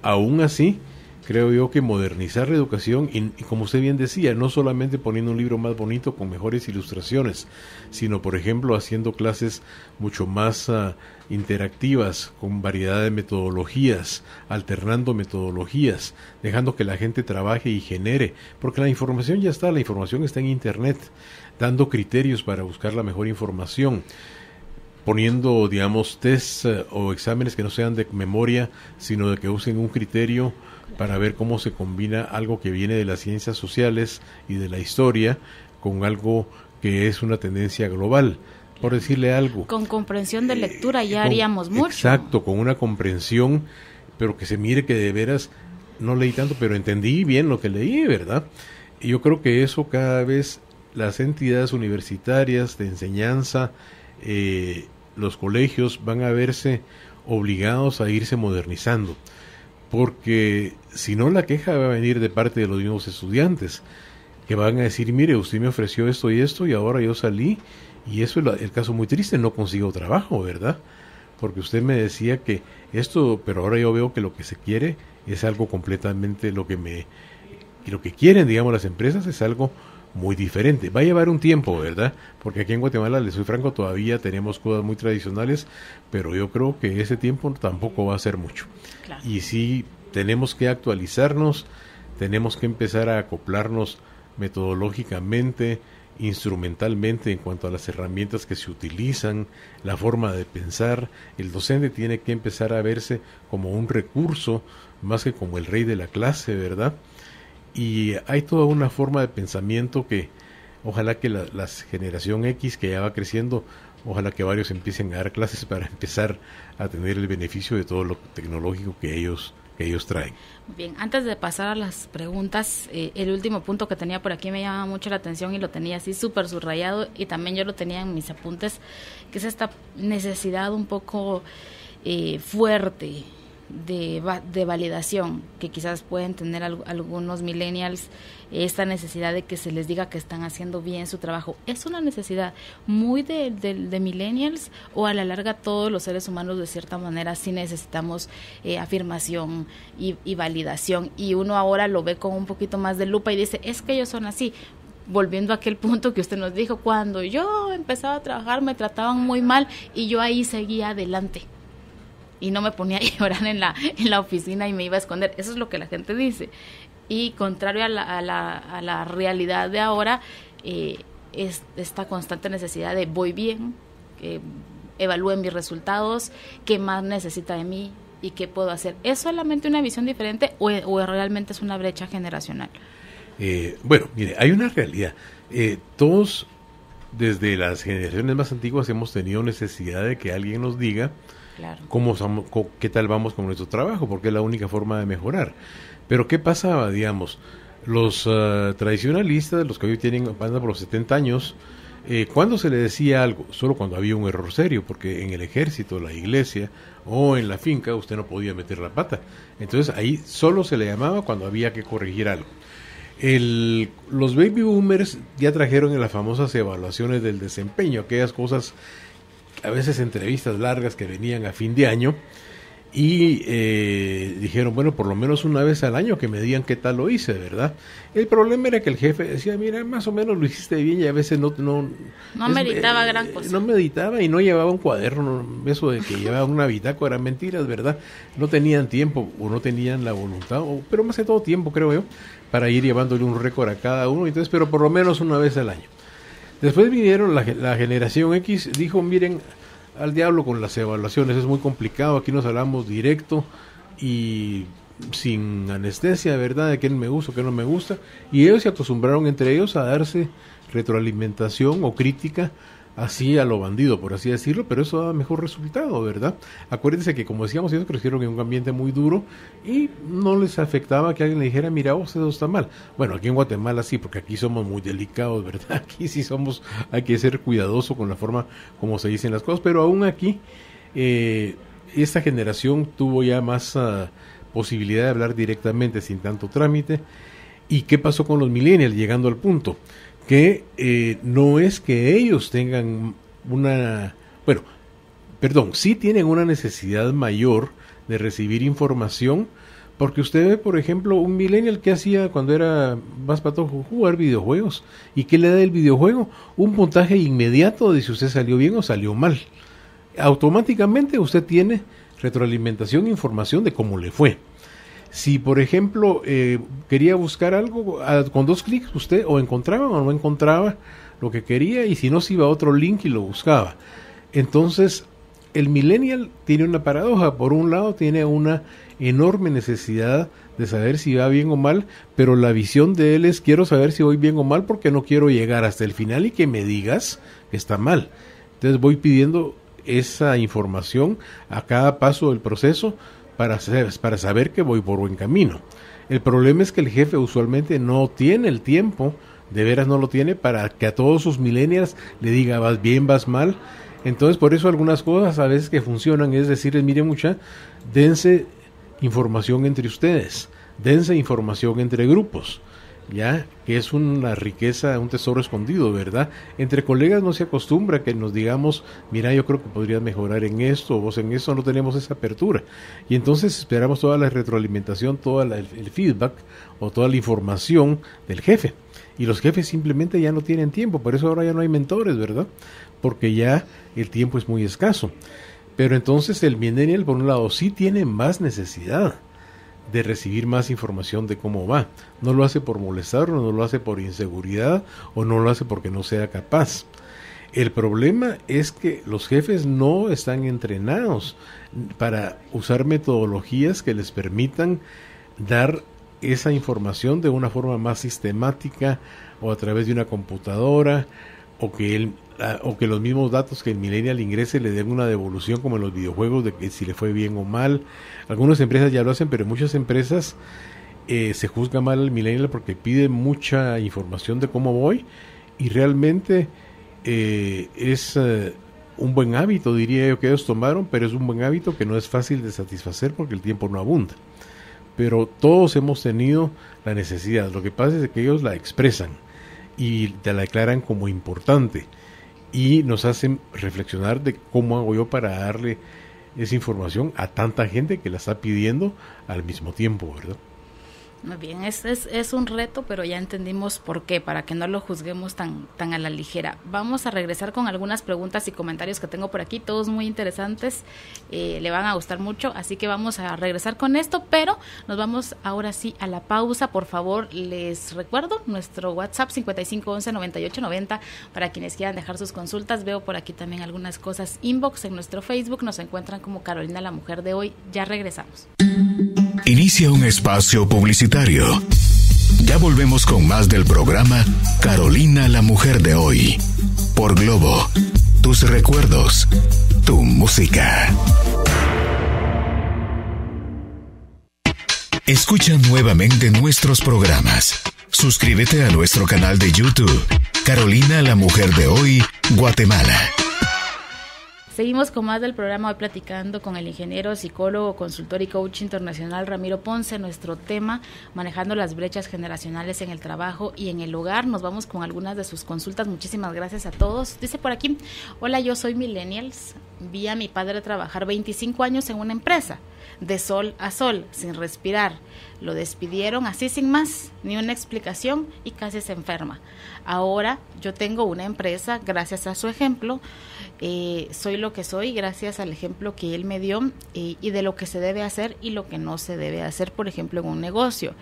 Speaker 2: aún así creo yo que modernizar la educación y como usted bien decía, no solamente poniendo un libro más bonito con mejores ilustraciones, sino por ejemplo haciendo clases mucho más interactivas, con variedad de metodologías, alternando metodologías, dejando que la gente trabaje y genere, porque la información ya está, la información está en internet, dando criterios para buscar la mejor información, poniendo, digamos, tests o exámenes que no sean de memoria, sino de que usen un criterio para ver cómo se combina algo que viene de las ciencias sociales y de la historia con algo que es una tendencia global, por decirle algo.
Speaker 1: Con comprensión de lectura ya haríamos mucho.
Speaker 2: Exacto, con una comprensión, pero que se mire que de veras no leí tanto, pero entendí bien lo que leí, ¿verdad? Y yo creo que eso cada vez las entidades universitarias de enseñanza, los colegios van a verse obligados a irse modernizando, porque si no la queja va a venir de parte de los mismos estudiantes, que van a decir, mire, usted me ofreció esto y ahora yo salí, y eso es el caso muy triste, no consigo trabajo, ¿verdad? porque usted me decía que esto, pero ahora yo veo que lo que se quiere es algo completamente lo que quieren, digamos, las empresas es algo muy diferente. Va a llevar un tiempo, ¿verdad? Porque aquí en Guatemala, les soy franco, todavía tenemos cosas muy tradicionales, pero yo creo que ese tiempo tampoco va a ser mucho.
Speaker 1: Claro.
Speaker 2: Y sí, tenemos que actualizarnos, tenemos que empezar a acoplarnos metodológicamente, instrumentalmente en cuanto a las herramientas que se utilizan, la forma de pensar. El docente tiene que empezar a verse como un recurso más que como el rey de la clase, ¿verdad? Y hay toda una forma de pensamiento que ojalá que la generación X que ya va creciendo, ojalá que varios empiecen a dar clases para empezar a tener el beneficio de todo lo tecnológico que ellos traen.
Speaker 1: Bien, antes de pasar a las preguntas, el último punto que tenía por aquí me llama mucho la atención y lo tenía así súper subrayado y también yo lo tenía en mis apuntes, que es esta necesidad un poco fuerte de validación que quizás pueden tener algunos millennials, esta necesidad de que se les diga que están haciendo bien su trabajo. ¿Es una necesidad muy de millennials o a la larga todos los seres humanos de cierta manera sí necesitamos afirmación y validación? Y uno ahora lo ve con un poquito más de lupa y dice, es que ellos son así. Volviendo a aquel punto que usted nos dijo, cuando yo empezaba a trabajar me trataban muy mal y yo ahí seguía adelante. Y no me ponía a llorar en la oficina y me iba a esconder. Eso es lo que la gente dice. Y contrario a la realidad de ahora, es esta constante necesidad de voy bien, evalúen mis resultados, qué más necesita de mí y qué puedo hacer. ¿Es solamente una visión diferente o realmente es una brecha generacional?
Speaker 2: Bueno, mire, hay una realidad. Todos, desde las generaciones más antiguas, hemos tenido necesidad de que alguien nos diga
Speaker 1: Claro.
Speaker 2: qué tal vamos con nuestro trabajo, porque es la única forma de mejorar. Pero ¿qué pasaba, digamos? Los tradicionalistas, los que hoy andan por los 70 años, ¿cuándo se le decía algo? Solo cuando había un error serio, porque en el ejército, la iglesia o en la finca usted no podía meter la pata. Entonces ahí solo se le llamaba cuando había que corregir algo. Los baby boomers ya trajeron en las famosas evaluaciones del desempeño, aquellas cosas, a veces entrevistas largas que venían a fin de año y dijeron, bueno, por lo menos una vez al año que me digan qué tal lo hice, ¿verdad? El problema era que el jefe decía, mira, más o menos lo hiciste bien, y a veces no
Speaker 1: meditaba gran cosa.
Speaker 2: No meditaba y no llevaba un cuaderno, eso de que llevaba una bitácora, eran mentiras, ¿verdad? No tenían tiempo o no tenían la voluntad, pero más que todo tiempo, creo yo, para ir llevándole un récord a cada uno, entonces, pero por lo menos una vez al año. Después vinieron la generación X, dijo, miren, al diablo con las evaluaciones, es muy complicado, aquí nos hablamos directo y sin anestesia, ¿verdad?, de qué me gusta, qué no me gusta, y ellos se acostumbraron entre ellos a darse retroalimentación o crítica así a lo bandido, por así decirlo, pero eso da mejor resultado, ¿verdad? Acuérdense que, como decíamos, ellos crecieron en un ambiente muy duro y no les afectaba que alguien le dijera, mira, vos, eso está mal. Bueno, aquí en Guatemala sí, porque aquí somos muy delicados, ¿verdad? Aquí sí hay que ser cuidadoso con la forma como se dicen las cosas, pero aún aquí esta generación tuvo ya más posibilidad de hablar directamente sin tanto trámite. ¿Y qué pasó con los millennials llegando al punto? Que no es que ellos tengan sí tienen una necesidad mayor de recibir información, porque usted ve, por ejemplo, un millennial que hacía cuando era más patojo, jugar videojuegos. ¿Y qué le da el videojuego? Un puntaje inmediato de si usted salió bien o salió mal. Automáticamente usted tiene retroalimentación, información de cómo le fue. Si, por ejemplo, quería buscar algo, con 2 clics usted o encontraba o no encontraba lo que quería, y si no, se iba a otro link y lo buscaba. Entonces, el millennial tiene una paradoja. Por un lado, tiene una enorme necesidad de saber si va bien o mal, pero la visión de él es, quiero saber si voy bien o mal porque no quiero llegar hasta el final y que me digas que está mal. Entonces, voy pidiendo esa información a cada paso del proceso, para saber que voy por buen camino. El problema es que el jefe usualmente no tiene el tiempo, de veras no lo tiene, para que a todos sus millennials le diga vas bien, vas mal. Entonces, por eso algunas cosas a veces que funcionan es decirles, miren mucha, dense información entre ustedes, dense información entre grupos. ya, que es una riqueza, un tesoro escondido, ¿verdad? Entre colegas no se acostumbra que nos digamos, mira, yo creo que podrías mejorar en esto, o vos en eso, no tenemos esa apertura. Y entonces esperamos toda la retroalimentación, el feedback o toda la información del jefe. Y los jefes simplemente ya no tienen tiempo, por eso ahora ya no hay mentores, ¿verdad? Porque ya el tiempo es muy escaso. Pero entonces el millennial, por un lado, sí tiene más necesidad de recibir más información de cómo va. No lo hace por molestar, o no lo hace por inseguridad, o no lo hace porque no sea capaz. El problema es que los jefes no están entrenados para usar metodologías que les permitan dar esa información de una forma más sistemática, o a través de una computadora, o que los mismos datos que el millennial ingrese le den una devolución, como en los videojuegos, de que si le fue bien o mal. Algunas empresas ya lo hacen, pero muchas empresas se juzga mal al millennial porque pide mucha información de cómo voy, y realmente es un buen hábito, diría yo, que ellos tomaron, pero es un buen hábito que no es fácil de satisfacer porque el tiempo no abunda. Pero todos hemos tenido la necesidad. Lo que pasa es que ellos la expresan y te la declaran como importante, y nos hacen reflexionar de cómo hago yo para darle esa información a tanta gente que la está pidiendo al mismo tiempo, ¿verdad?
Speaker 1: Muy bien, es un reto, pero ya entendimos por qué, para que no lo juzguemos tan a la ligera. Vamos a regresar con algunas preguntas y comentarios que tengo por aquí, todos muy interesantes, le van a gustar mucho, así que vamos a regresar con esto, pero nos vamos ahora sí a la pausa. Por favor, les recuerdo nuestro WhatsApp 5511-9890 para quienes quieran dejar sus consultas. Veo por aquí también algunas cosas inbox en nuestro Facebook, nos encuentran como Carolina la Mujer de Hoy. Ya regresamos.
Speaker 3: Inicia un espacio publicitario. Ya volvemos con más del programa Carolina la Mujer de Hoy. Por Globo, tus recuerdos, tu música. Escucha nuevamente nuestros programas. Suscríbete a nuestro canal de YouTube, Carolina la Mujer de Hoy, Guatemala.
Speaker 1: Seguimos con más del programa, hoy platicando con el ingeniero, psicólogo, consultor y coach internacional Ramiro Ponce. Nuestro tema, manejando las brechas generacionales en el trabajo y en el hogar. Nos vamos con algunas de sus consultas. Muchísimas gracias a todos. Dice por aquí: hola, yo soy millennials. Vi a mi padre trabajar 25 años en una empresa, de sol a sol, sin respirar. Lo despidieron así sin más, ni una explicación, y casi se enferma. Ahora yo tengo una empresa, gracias a su ejemplo. Soy lo que soy gracias al ejemplo que él me dio, y de lo que se debe hacer y lo que no se debe hacer, por ejemplo, en un negocio.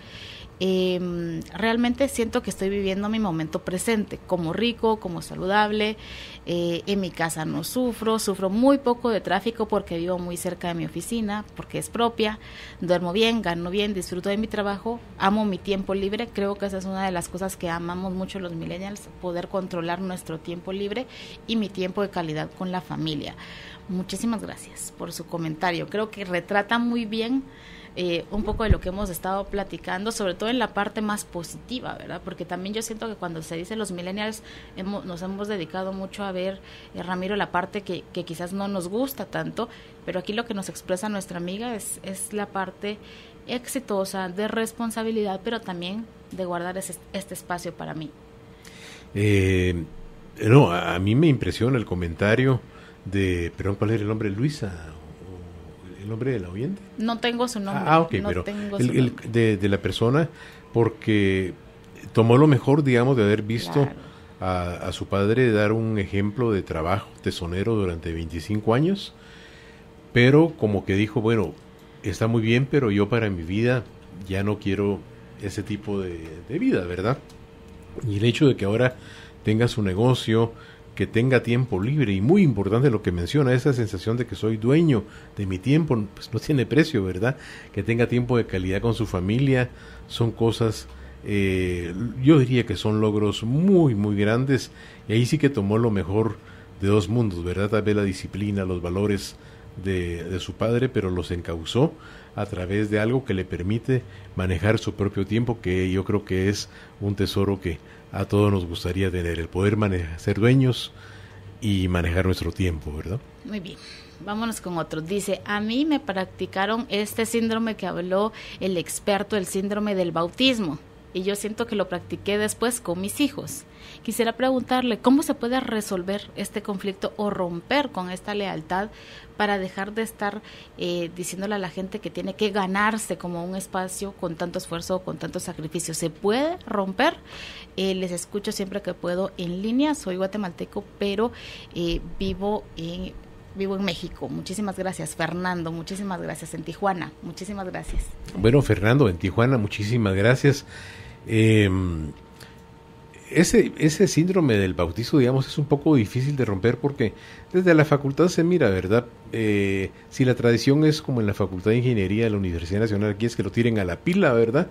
Speaker 1: Realmente siento que estoy viviendo mi momento presente, como rico, como saludable. En mi casa no sufro muy poco de tráfico porque vivo muy cerca de mi oficina, porque es propia, duermo bien, gano bien, disfruto de mi trabajo, amo mi tiempo libre. Creo que esa es una de las cosas que amamos mucho los millennials, poder controlar nuestro tiempo libre y mi tiempo de calidad con la familia. Muchísimas gracias por su comentario, creo que retrata muy bien un poco de lo que hemos estado platicando, sobre todo en la parte más positiva, ¿verdad? Porque también yo siento que cuando se dice los millennials nos hemos dedicado mucho a ver, Ramiro, la parte que quizás no nos gusta tanto, pero aquí lo que nos expresa nuestra amiga es la parte exitosa, de responsabilidad, pero también de guardar este espacio para mí.
Speaker 2: No, a mí me impresiona el comentario de, perdón, ¿cuál era el nombre? Luisa, ¿el nombre de la oyente?
Speaker 1: No tengo su nombre.
Speaker 2: Ok, no, pero de la persona, porque tomó lo mejor, digamos, de haber visto, claro, a su padre dar un ejemplo de trabajo tesonero durante 25 años, pero como que dijo, bueno, está muy bien, pero yo para mi vida ya no quiero ese tipo de vida, ¿verdad? Y el hecho de que ahora tenga su negocio, que tenga tiempo libre, y muy importante lo que menciona, esa sensación de que soy dueño de mi tiempo, pues no tiene precio, ¿verdad? Que tenga tiempo de calidad con su familia, son cosas, yo diría que son logros muy, muy grandes, y ahí sí que tomó lo mejor de dos mundos, ¿verdad? Tal vez la disciplina, los valores de su padre, pero los encauzó a través de algo que le permite manejar su propio tiempo, que yo creo que es un tesoro que a todos nos gustaría tener, el poder ser dueños y manejar nuestro tiempo, ¿verdad?
Speaker 1: Muy bien, vámonos con otro. Dice, a mí me practicaron este síndrome que habló el experto, el síndrome del bautismo. y yo siento que lo practiqué después con mis hijos. Quisiera preguntarle, ¿cómo se puede resolver este conflicto o romper con esta lealtad para dejar de estar diciéndole a la gente que tiene que ganarse como un espacio con tanto esfuerzo o con tanto sacrificio? ¿Se puede romper? Les escucho siempre que puedo en línea, soy guatemalteco, pero vivo en México. Muchísimas gracias, Fernando. Muchísimas gracias. En Tijuana. Muchísimas gracias.
Speaker 2: Bueno, Fernando, en Tijuana, muchísimas gracias. Ese síndrome del bautizo, digamos, es un poco difícil de romper porque desde la facultad se mira, ¿verdad? Si la tradición es como en la Facultad de Ingeniería de la Universidad Nacional, aquí es que lo tiren a la pila, ¿verdad?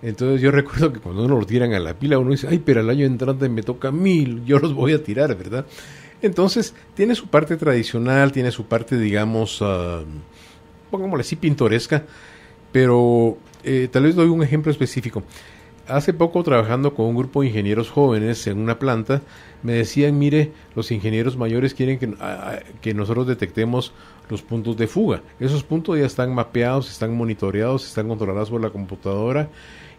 Speaker 2: Entonces yo recuerdo que cuando uno lo tiran a la pila, uno dice, ay, pero el año entrante me toca 1000, yo los voy a tirar, ¿verdad? Entonces, tiene su parte tradicional, tiene su parte, digamos, pongámosle así, pintoresca, pero tal vez doy un ejemplo específico. Hace poco, trabajando con un grupo de ingenieros jóvenes en una planta, me decían, mire, los ingenieros mayores quieren que nosotros detectemos los puntos de fuga. Esos puntos ya están mapeados, están monitoreados, están controlados por la computadora.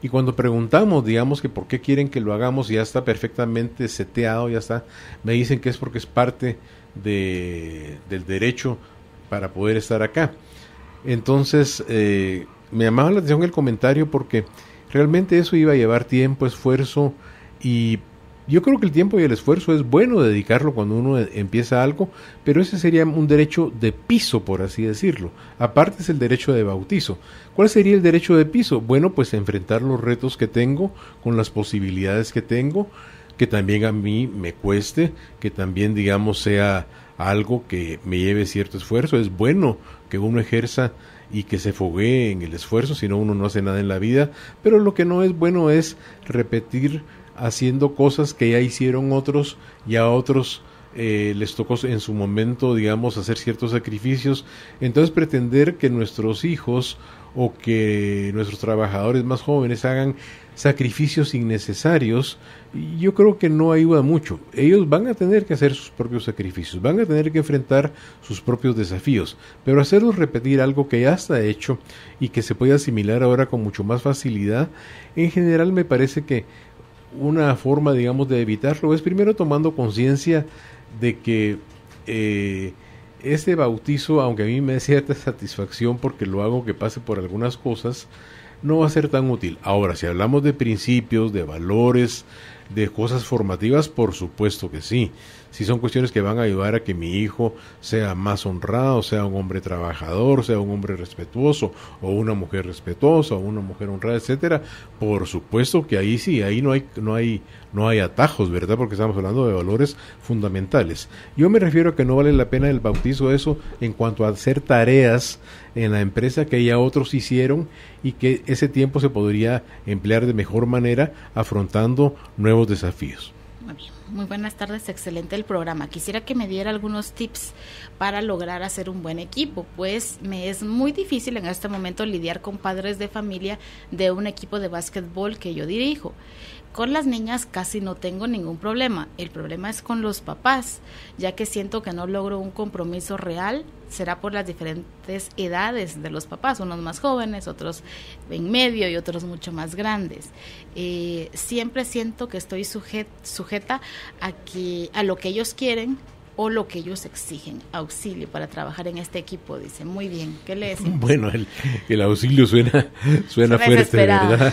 Speaker 2: Y cuando preguntamos, digamos, que por qué quieren que lo hagamos, ya está perfectamente seteado, ya está. Me dicen que es porque es parte del derecho para poder estar acá. Entonces, me llamaba la atención el comentario porque realmente eso iba a llevar tiempo, esfuerzo, y yo creo que el tiempo y el esfuerzo es bueno dedicarlo cuando uno empieza algo, pero ese sería un derecho de piso, por así decirlo. Aparte es el derecho de bautizo. ¿Cuál sería el derecho de piso? Bueno, pues enfrentar los retos que tengo con las posibilidades que tengo, que también a mí me cueste, que también, digamos, sea algo que me lleve cierto esfuerzo. Es bueno que uno ejerza y que se foguee en el esfuerzo, si no uno no hace nada en la vida, pero lo que no es bueno es repetir haciendo cosas que ya hicieron otros y a otros les tocó en su momento, digamos, hacer ciertos sacrificios. Entonces pretender que nuestros hijos o que nuestros trabajadores más jóvenes hagan sacrificios innecesarios, yo creo que no ayuda mucho. Ellos van a tener que hacer sus propios sacrificios, van a tener que enfrentar sus propios desafíos, pero hacerlos repetir algo que ya está hecho y que se puede asimilar ahora con mucho más facilidad, en general me parece que una forma, digamos, de evitarlo es primero tomando conciencia de que este bautizo, aunque a mí me dé cierta satisfacción porque lo hago que pase por algunas cosas, no va a ser tan útil. Ahora, si hablamos de principios, de valores, de cosas formativas, por supuesto que sí. Si son cuestiones que van a ayudar a que mi hijo sea más honrado, sea un hombre trabajador, sea un hombre respetuoso, o una mujer respetuosa, o una mujer honrada, etcétera, por supuesto que ahí sí, ahí no hay atajos, ¿verdad? Porque estamos hablando de valores fundamentales. Yo me refiero a que no vale la pena el bautizo eso en cuanto a hacer tareas en la empresa que ya otros hicieron y que ese tiempo se podría emplear de mejor manera afrontando nuevos desafíos.
Speaker 1: Muy bien. Muy buenas tardes, excelente el programa. Quisiera que me diera algunos tips para lograr hacer un buen equipo, pues me es muy difícil en este momento lidiar con padres de familia de un equipo de básquetbol que yo dirijo. Con las niñas casi no tengo ningún problema. El problema es con los papás, ya que siento que no logro un compromiso real. Será por las diferentes edades de los papás, unos más jóvenes, otros en medio y otros mucho más grandes. Siempre siento que estoy sujeta a lo que ellos quieren o lo que ellos exigen. Auxilio para trabajar en este equipo, dice. Muy bien, ¿qué le decimos?
Speaker 2: Bueno, el auxilio suena fuerte, ¿verdad?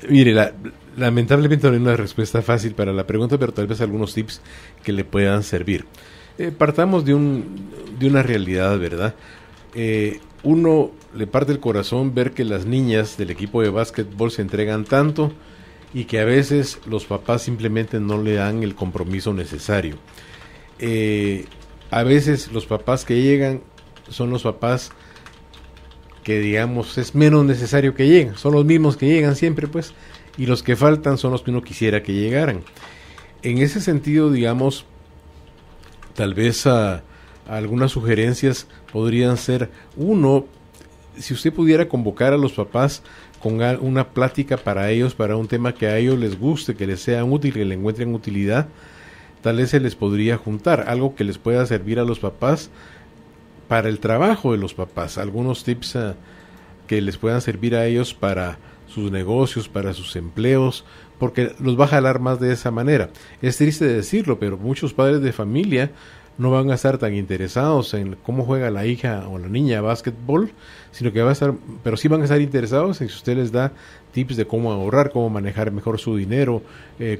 Speaker 2: Mire, lamentablemente no hay una respuesta fácil para la pregunta, pero tal vez algunos tips que le puedan servir. Partamos de una realidad, ¿verdad? Uno le parte el corazón ver que las niñas del equipo de básquetbol se entregan tanto y que a veces los papás simplemente no le dan el compromiso necesario. A veces los papás que llegan son los papás que, digamos, es menos necesario que lleguen, son los mismos que llegan siempre, pues, y los que faltan son los que uno quisiera que llegaran. En ese sentido, digamos, tal vez algunas sugerencias podrían ser, uno, si usted pudiera convocar a los papás con una plática para ellos, para un tema que a ellos les guste, que les sea útil, que le encuentren utilidad, tal vez se les podría juntar, algo que les pueda servir a los papás para el trabajo de los papás, algunos tips que les puedan servir a ellos para sus negocios, para sus empleos, porque los va a jalar más de esa manera. Es triste decirlo, pero muchos padres de familia no van a estar tan interesados en cómo juega la hija o la niña a básquetbol, sino que pero sí van a estar interesados en si usted les da tips de cómo ahorrar, cómo manejar mejor su dinero,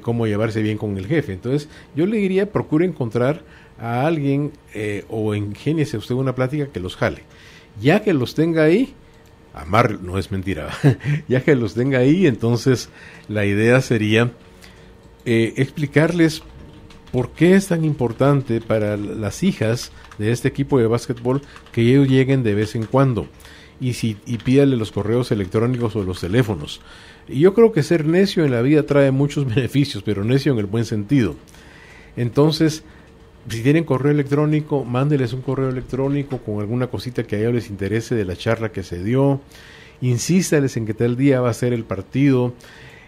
Speaker 2: cómo llevarse bien con el jefe. Entonces, yo le diría, procure encontrar a alguien o ingéniese usted una plática que los jale. Ya que los tenga ahí, amar no es mentira, ya que los tenga ahí, entonces la idea sería explicarles por qué es tan importante para las hijas de este equipo de básquetbol que ellos lleguen de vez en cuando y pídale los correos electrónicos o los teléfonos. Y yo creo que ser necio en la vida trae muchos beneficios, pero necio en el buen sentido. Entonces, si tienen correo electrónico, mándeles un correo electrónico con alguna cosita que a ellos les interese de la charla que se dio. Insístales en que tal día va a ser el partido.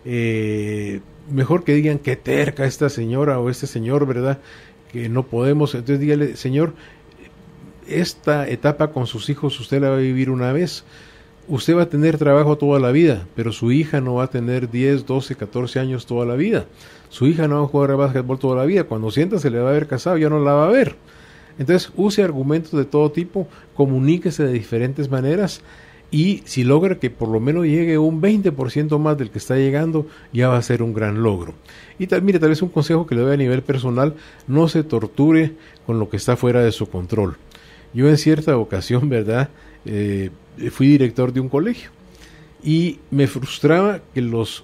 Speaker 2: Mejor que digan qué terca esta señora o este señor, ¿verdad? Que no podemos. Entonces dígale, señor, esta etapa con sus hijos usted la va a vivir una vez. Usted va a tener trabajo toda la vida, pero su hija no va a tener 10, 12, 14 años toda la vida. Su hija no va a jugar a básquetbol toda la vida. Cuando sienta se le va a haber casado, ya no la va a ver. Entonces use argumentos de todo tipo, comuníquese de diferentes maneras y si logra que por lo menos llegue un 20% más del que está llegando, ya va a ser un gran logro. Y mire, tal vez un consejo que le doy a nivel personal, no se torture con lo que está fuera de su control. Yo en cierta ocasión, ¿verdad?, fui director de un colegio y me frustraba que los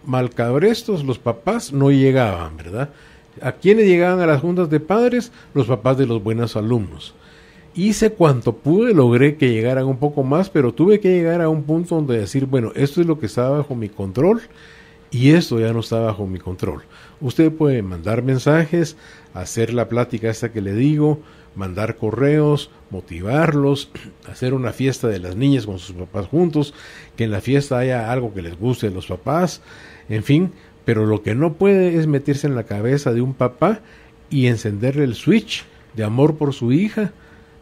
Speaker 2: malcabrestos, los papás, no llegaban, ¿verdad? ¿A quiénes llegaban a las juntas de padres? Los papás de los buenos alumnos. Hice cuanto pude, logré que llegaran un poco más, pero tuve que llegar a un punto donde decir, bueno, esto es lo que estaba bajo mi control y esto ya no está bajo mi control. Usted puede mandar mensajes, hacer la plática esta que le digo, mandar correos, motivarlos, hacer una fiesta de las niñas con sus papás juntos, que en la fiesta haya algo que les guste a los papás, en fin, pero lo que no puede es meterse en la cabeza de un papá y encenderle el switch de amor por su hija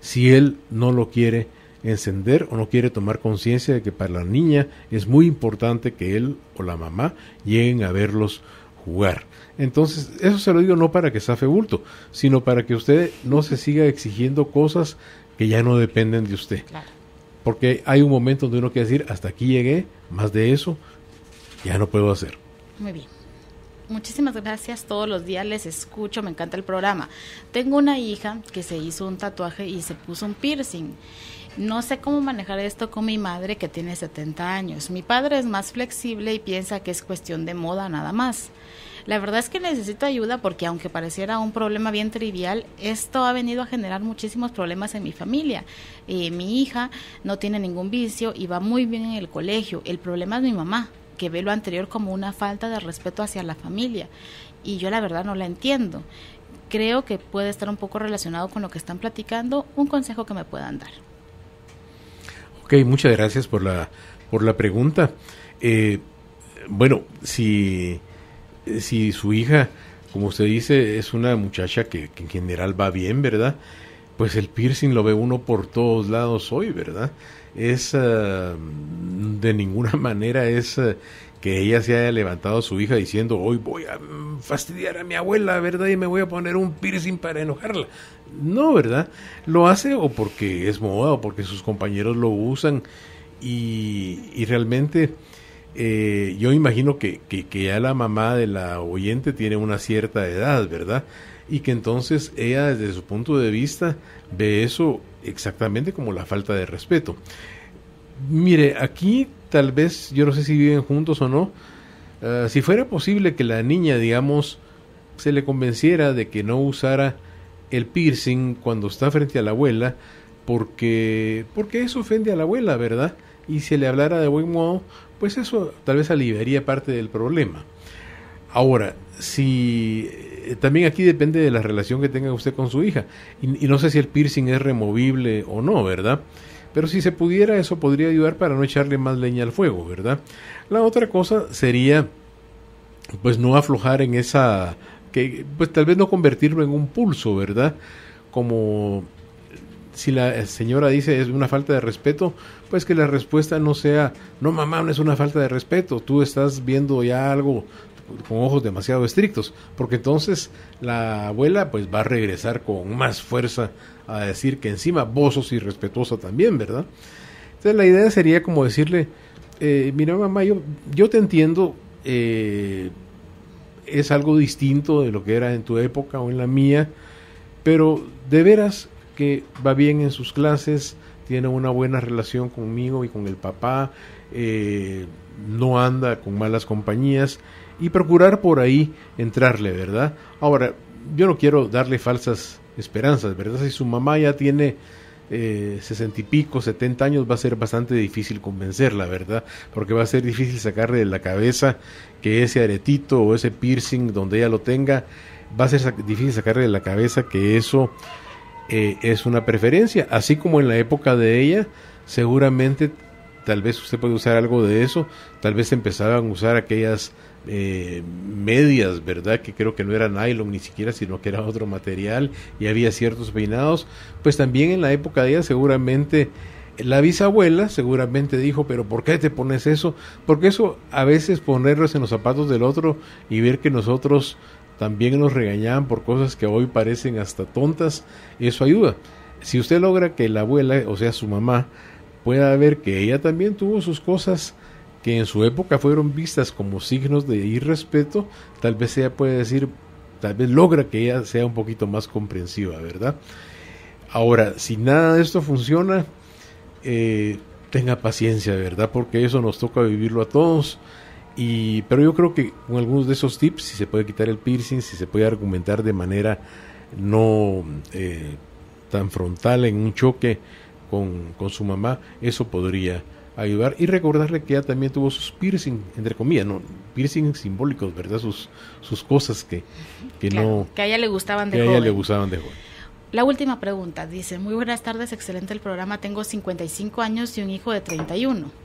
Speaker 2: si él no lo quiere encender o no quiere tomar conciencia de que para la niña es muy importante que él o la mamá lleguen a verlos jugar. Entonces, eso se lo digo no para que zafe bulto, sino para que usted no se siga exigiendo cosas que ya no dependen de usted.
Speaker 1: Claro.
Speaker 2: Porque hay un momento donde uno quiere decir, hasta aquí llegué, más de eso ya no puedo hacer.
Speaker 1: Muy bien. Muchísimas gracias, todos los días les escucho, me encanta el programa. Tengo una hija que se hizo un tatuaje y se puso un piercing. No sé cómo manejar esto con mi madre que tiene 70 años. Mi padre es más flexible y piensa que es cuestión de moda nada más. La verdad es que necesito ayuda porque aunque pareciera un problema bien trivial, esto ha venido a generar muchísimos problemas en mi familia. Mi hija no tiene ningún vicio y va muy bien en el colegio. El problema es mi mamá, que ve lo anterior como una falta de respeto hacia la familia. Y yo la verdad no la entiendo. Creo que puede estar un poco relacionado con lo que están platicando. Un consejo que me puedan dar.
Speaker 2: Ok, muchas gracias por la pregunta. Bueno, si su hija, como usted dice, es una muchacha que en general va bien, ¿verdad? Pues el piercing lo ve uno por todos lados hoy, ¿verdad? Es de ninguna manera es que ella se haya levantado a su hija diciendo, hoy voy a fastidiar a mi abuela, ¿verdad? Y me voy a poner un piercing para enojarla. No, ¿verdad? Lo hace o porque es moda o porque sus compañeros lo usan y realmente yo imagino que ya la mamá de la oyente tiene una cierta edad, ¿verdad? Y que entonces ella desde su punto de vista ve eso exactamente como la falta de respeto. Mire, aquí tal vez, yo no sé si viven juntos o no, si fuera posible que la niña, digamos, se le convenciera de que no usara el piercing cuando está frente a la abuela, porque eso ofende a la abuela, ¿verdad? Y si le hablara de buen modo, pues eso tal vez aliviaría parte del problema. Ahora, si también aquí depende de la relación que tenga usted con su hija, y no sé si el piercing es removible o no, ¿verdad? Pero si se pudiera, eso podría ayudar para no echarle más leña al fuego, ¿verdad? La otra cosa sería, pues no aflojar en esa, que pues tal vez no convertirlo en un pulso, ¿verdad? Como si la señora dice es una falta de respeto, pues que la respuesta no sea, no mamá, no es una falta de respeto, tú estás viendo ya algo con ojos demasiado estrictos, porque entonces la abuela pues va a regresar con más fuerza a decir que encima vos sos irrespetuosa también, ¿verdad? Entonces la idea sería como decirle, mira mamá, yo te entiendo, es algo distinto de lo que era en tu época o en la mía, pero de veras que va bien en sus clases, tiene una buena relación conmigo y con el papá, no anda con malas compañías, y procurar por ahí entrarle, ¿verdad? Ahora, yo no quiero darle falsas esperanzas, ¿verdad? Si su mamá ya tiene 60 y pico, 70 años, va a ser bastante difícil convencerla, ¿verdad? Porque va a ser difícil sacarle de la cabeza que ese aretito o ese piercing donde ella lo tenga, va a ser difícil sacarle de la cabeza que eso es una preferencia, así como en la época de ella, seguramente tal vez usted puede usar algo de eso, tal vez empezaban a usar aquellas medias, ¿verdad? Que creo que no era nylon ni siquiera, sino que era otro material, y había ciertos peinados, pues también en la época de ella seguramente la bisabuela seguramente dijo, pero ¿por qué te pones eso? Porque eso a veces ponerlos en los zapatos del otro y ver que nosotros también nos regañaban por cosas que hoy parecen hasta tontas, eso ayuda. Si usted logra que la abuela, o sea su mamá, pueda ver que ella también tuvo sus cosas que en su época fueron vistas como signos de irrespeto, tal vez ella puede decir, tal vez logra que ella sea un poquito más comprensiva, ¿verdad? Ahora, si nada de esto funciona, tenga paciencia, ¿verdad? Porque eso nos toca vivirlo a todos. Pero yo creo que con algunos de esos tips, si se puede quitar el piercing, si se puede argumentar de manera no tan frontal en un choque con su mamá, eso podría ayudar, y recordarle que ella también tuvo sus piercing, entre comillas, no piercing simbólicos, ¿verdad? Sus cosas que claro, no,
Speaker 1: que a ella le gustaban de
Speaker 2: que
Speaker 1: joven.
Speaker 2: A ella le gustaban de joven.
Speaker 1: La última pregunta dice: muy buenas tardes, excelente el programa, tengo 55 años y un hijo de 31.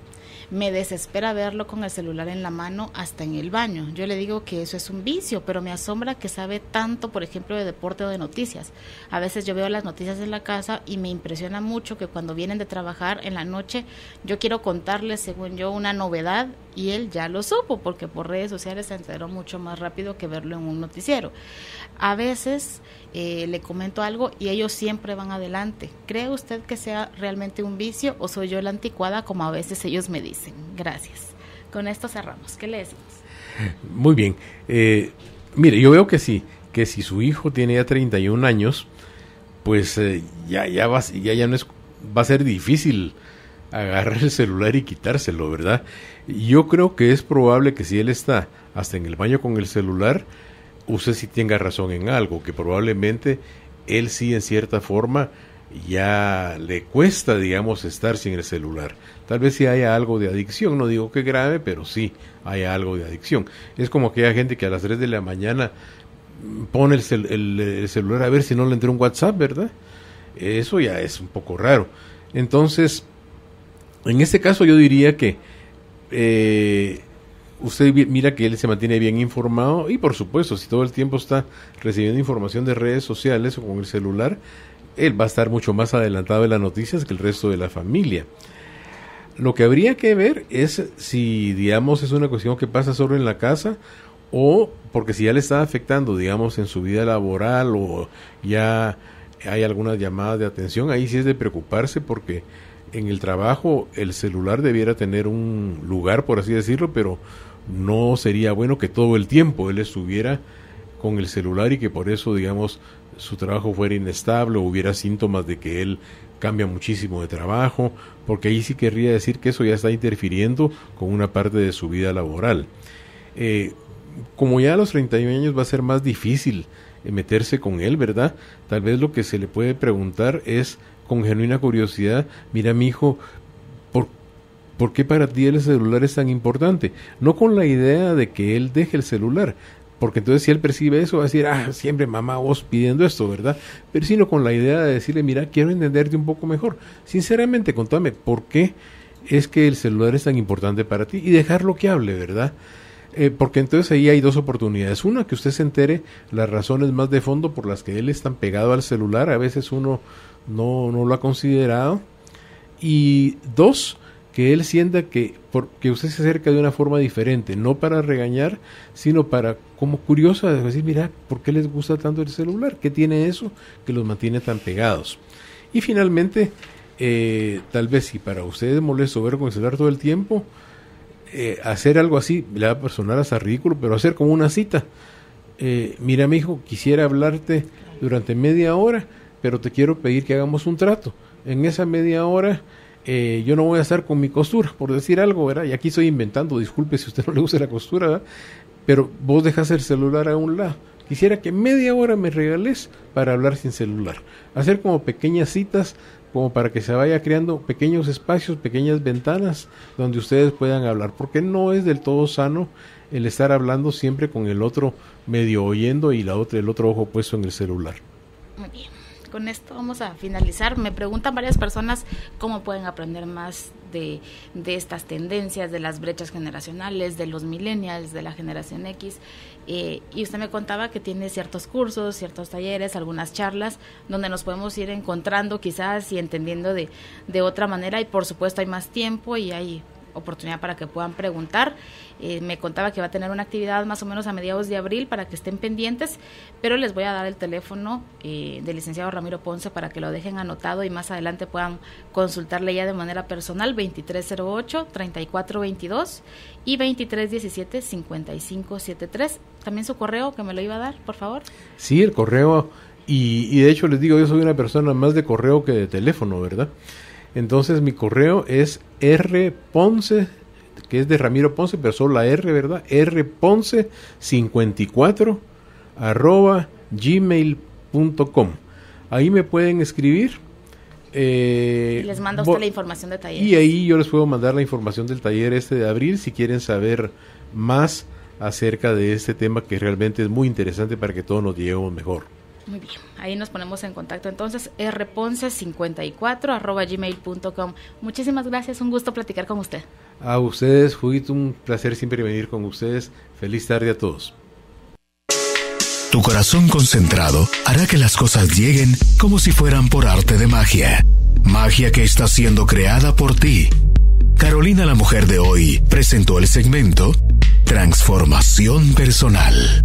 Speaker 1: Me desespera verlo con el celular en la mano hasta en el baño. Yo le digo que eso es un vicio, pero me asombra que sabe tanto, por ejemplo, de deporte o de noticias. A veces yo veo las noticias en la casa y me impresiona mucho que cuando vienen de trabajar en la noche, yo quiero contarles, según yo, una novedad y él ya lo supo, porque por redes sociales se enteró mucho más rápido que verlo en un noticiero. A veces le comento algo y ellos siempre van adelante. ¿Cree usted que sea realmente un vicio o soy yo la anticuada como a veces ellos me dicen? Gracias. Con esto cerramos. ¿Qué le decimos?
Speaker 2: Muy bien. Mire, yo veo que sí, que si su hijo tiene ya 31 años, pues ya no es, va a ser difícil agarrar el celular y quitárselo, ¿verdad? Yo creo que es probable que si él está hasta en el baño con el celular, usted sí tenga razón en algo, que probablemente él sí en cierta forma ya le cuesta, digamos, estar sin el celular. Tal vez sí haya algo de adicción, no digo que grave, pero sí haya algo de adicción. Es como aquella gente que a las 3 de la mañana pone el celular a ver si no le entra un WhatsApp, ¿verdad? Eso ya es un poco raro. Entonces, en este caso yo diría que usted mira que él se mantiene bien informado y por supuesto, si todo el tiempo está recibiendo información de redes sociales o con el celular, él va a estar mucho más adelantado en las noticias que el resto de la familia. Lo que habría que ver es si, digamos, es una cuestión que pasa solo en la casa o porque si ya le está afectando, digamos, en su vida laboral o ya hay algunas llamadas de atención, ahí sí es de preocuparse porque en el trabajo el celular debiera tener un lugar, por así decirlo, pero no sería bueno que todo el tiempo él estuviera con el celular y que por eso, digamos, su trabajo fuera inestable o hubiera síntomas de que él cambia muchísimo de trabajo, porque ahí sí querría decir que eso ya está interfiriendo con una parte de su vida laboral. Como ya a los 31 años va a ser más difícil meterse con él, ¿verdad? Tal vez lo que se le puede preguntar es con genuina curiosidad: mira, mi hijo, ¿por qué para ti el celular es tan importante? No con la idea de que él deje el celular, porque entonces si él percibe eso va a decir, siempre mamá vos pidiendo esto, ¿verdad? Pero sino con la idea de decirle, mira, quiero entenderte un poco mejor. Sinceramente, contame, ¿por qué es que el celular es tan importante para ti? Y dejarlo que hable, ¿verdad? Porque entonces ahí hay dos oportunidades. Una, que usted se entere las razones más de fondo por las que él es tan pegado al celular. A veces uno no lo ha considerado. Y dos, que él sienta que usted se acerca de una forma diferente, no para regañar, sino para, como curiosa, decir, mira, ¿por qué les gusta tanto el celular? ¿Qué tiene eso que los mantiene tan pegados? Y finalmente, tal vez si para ustedes es molesto ver con el celular todo el tiempo, hacer algo así, le va a sonar hasta ridículo, pero hacer como una cita. Mira, mi hijo, quisiera hablarte durante media hora, pero te quiero pedir que hagamos un trato. En esa media hora yo no voy a estar con mi costura, por decir algo, ¿verdad? Y aquí estoy inventando, disculpe si a usted no le gusta la costura, ¿verdad? Pero vos dejas el celular a un lado. Quisiera que media hora me regales para hablar sin celular. Hacer como pequeñas citas, como para que se vaya creando pequeños espacios, pequeñas ventanas donde ustedes puedan hablar, porque no es del todo sano el estar hablando siempre con el otro medio oyendo y el otro ojo puesto en el celular.
Speaker 1: Muy bien. Con esto vamos a finalizar. Me preguntan varias personas cómo pueden aprender más de estas tendencias, de las brechas generacionales, de los millennials, de la generación X. Y usted me contaba que tiene ciertos cursos, ciertos talleres, algunas charlas, donde nos podemos ir encontrando quizás y entendiendo de otra manera. Y por supuesto hay más tiempo y hay oportunidad para que puedan preguntar. Me contaba que va a tener una actividad más o menos a mediados de abril para que estén pendientes, pero les voy a dar el teléfono del licenciado Ramiro Ponce para que lo dejen anotado y más adelante puedan consultarle ya de manera personal. 2308-3422 y 2317-5573. También su correo, que me lo iba a dar, por favor.
Speaker 2: Sí, el correo, y de hecho les digo, yo soy una persona más de correo que de teléfono, ¿verdad? Entonces mi correo es rponce, que es de Ramiro Ponce, pero solo la R, ¿verdad? rponce54 @gmail.com. Ahí me pueden escribir.
Speaker 1: Y les manda usted la información de taller.
Speaker 2: Y ahí yo les puedo mandar la información del taller de abril, si quieren saber más acerca de este tema que realmente es muy interesante para que todos nos llevemos mejor.
Speaker 1: Muy bien, ahí nos ponemos en contacto entonces, rponce54 @gmail.com. Muchísimas gracias, un gusto platicar con usted.
Speaker 2: A ustedes, fue un placer siempre venir con ustedes. Feliz tarde a todos.
Speaker 3: Tu corazón concentrado hará que las cosas lleguen como si fueran por arte de magia. Magia que está siendo creada por ti. Carolina, la mujer de hoy, presentó el segmento Transformación Personal.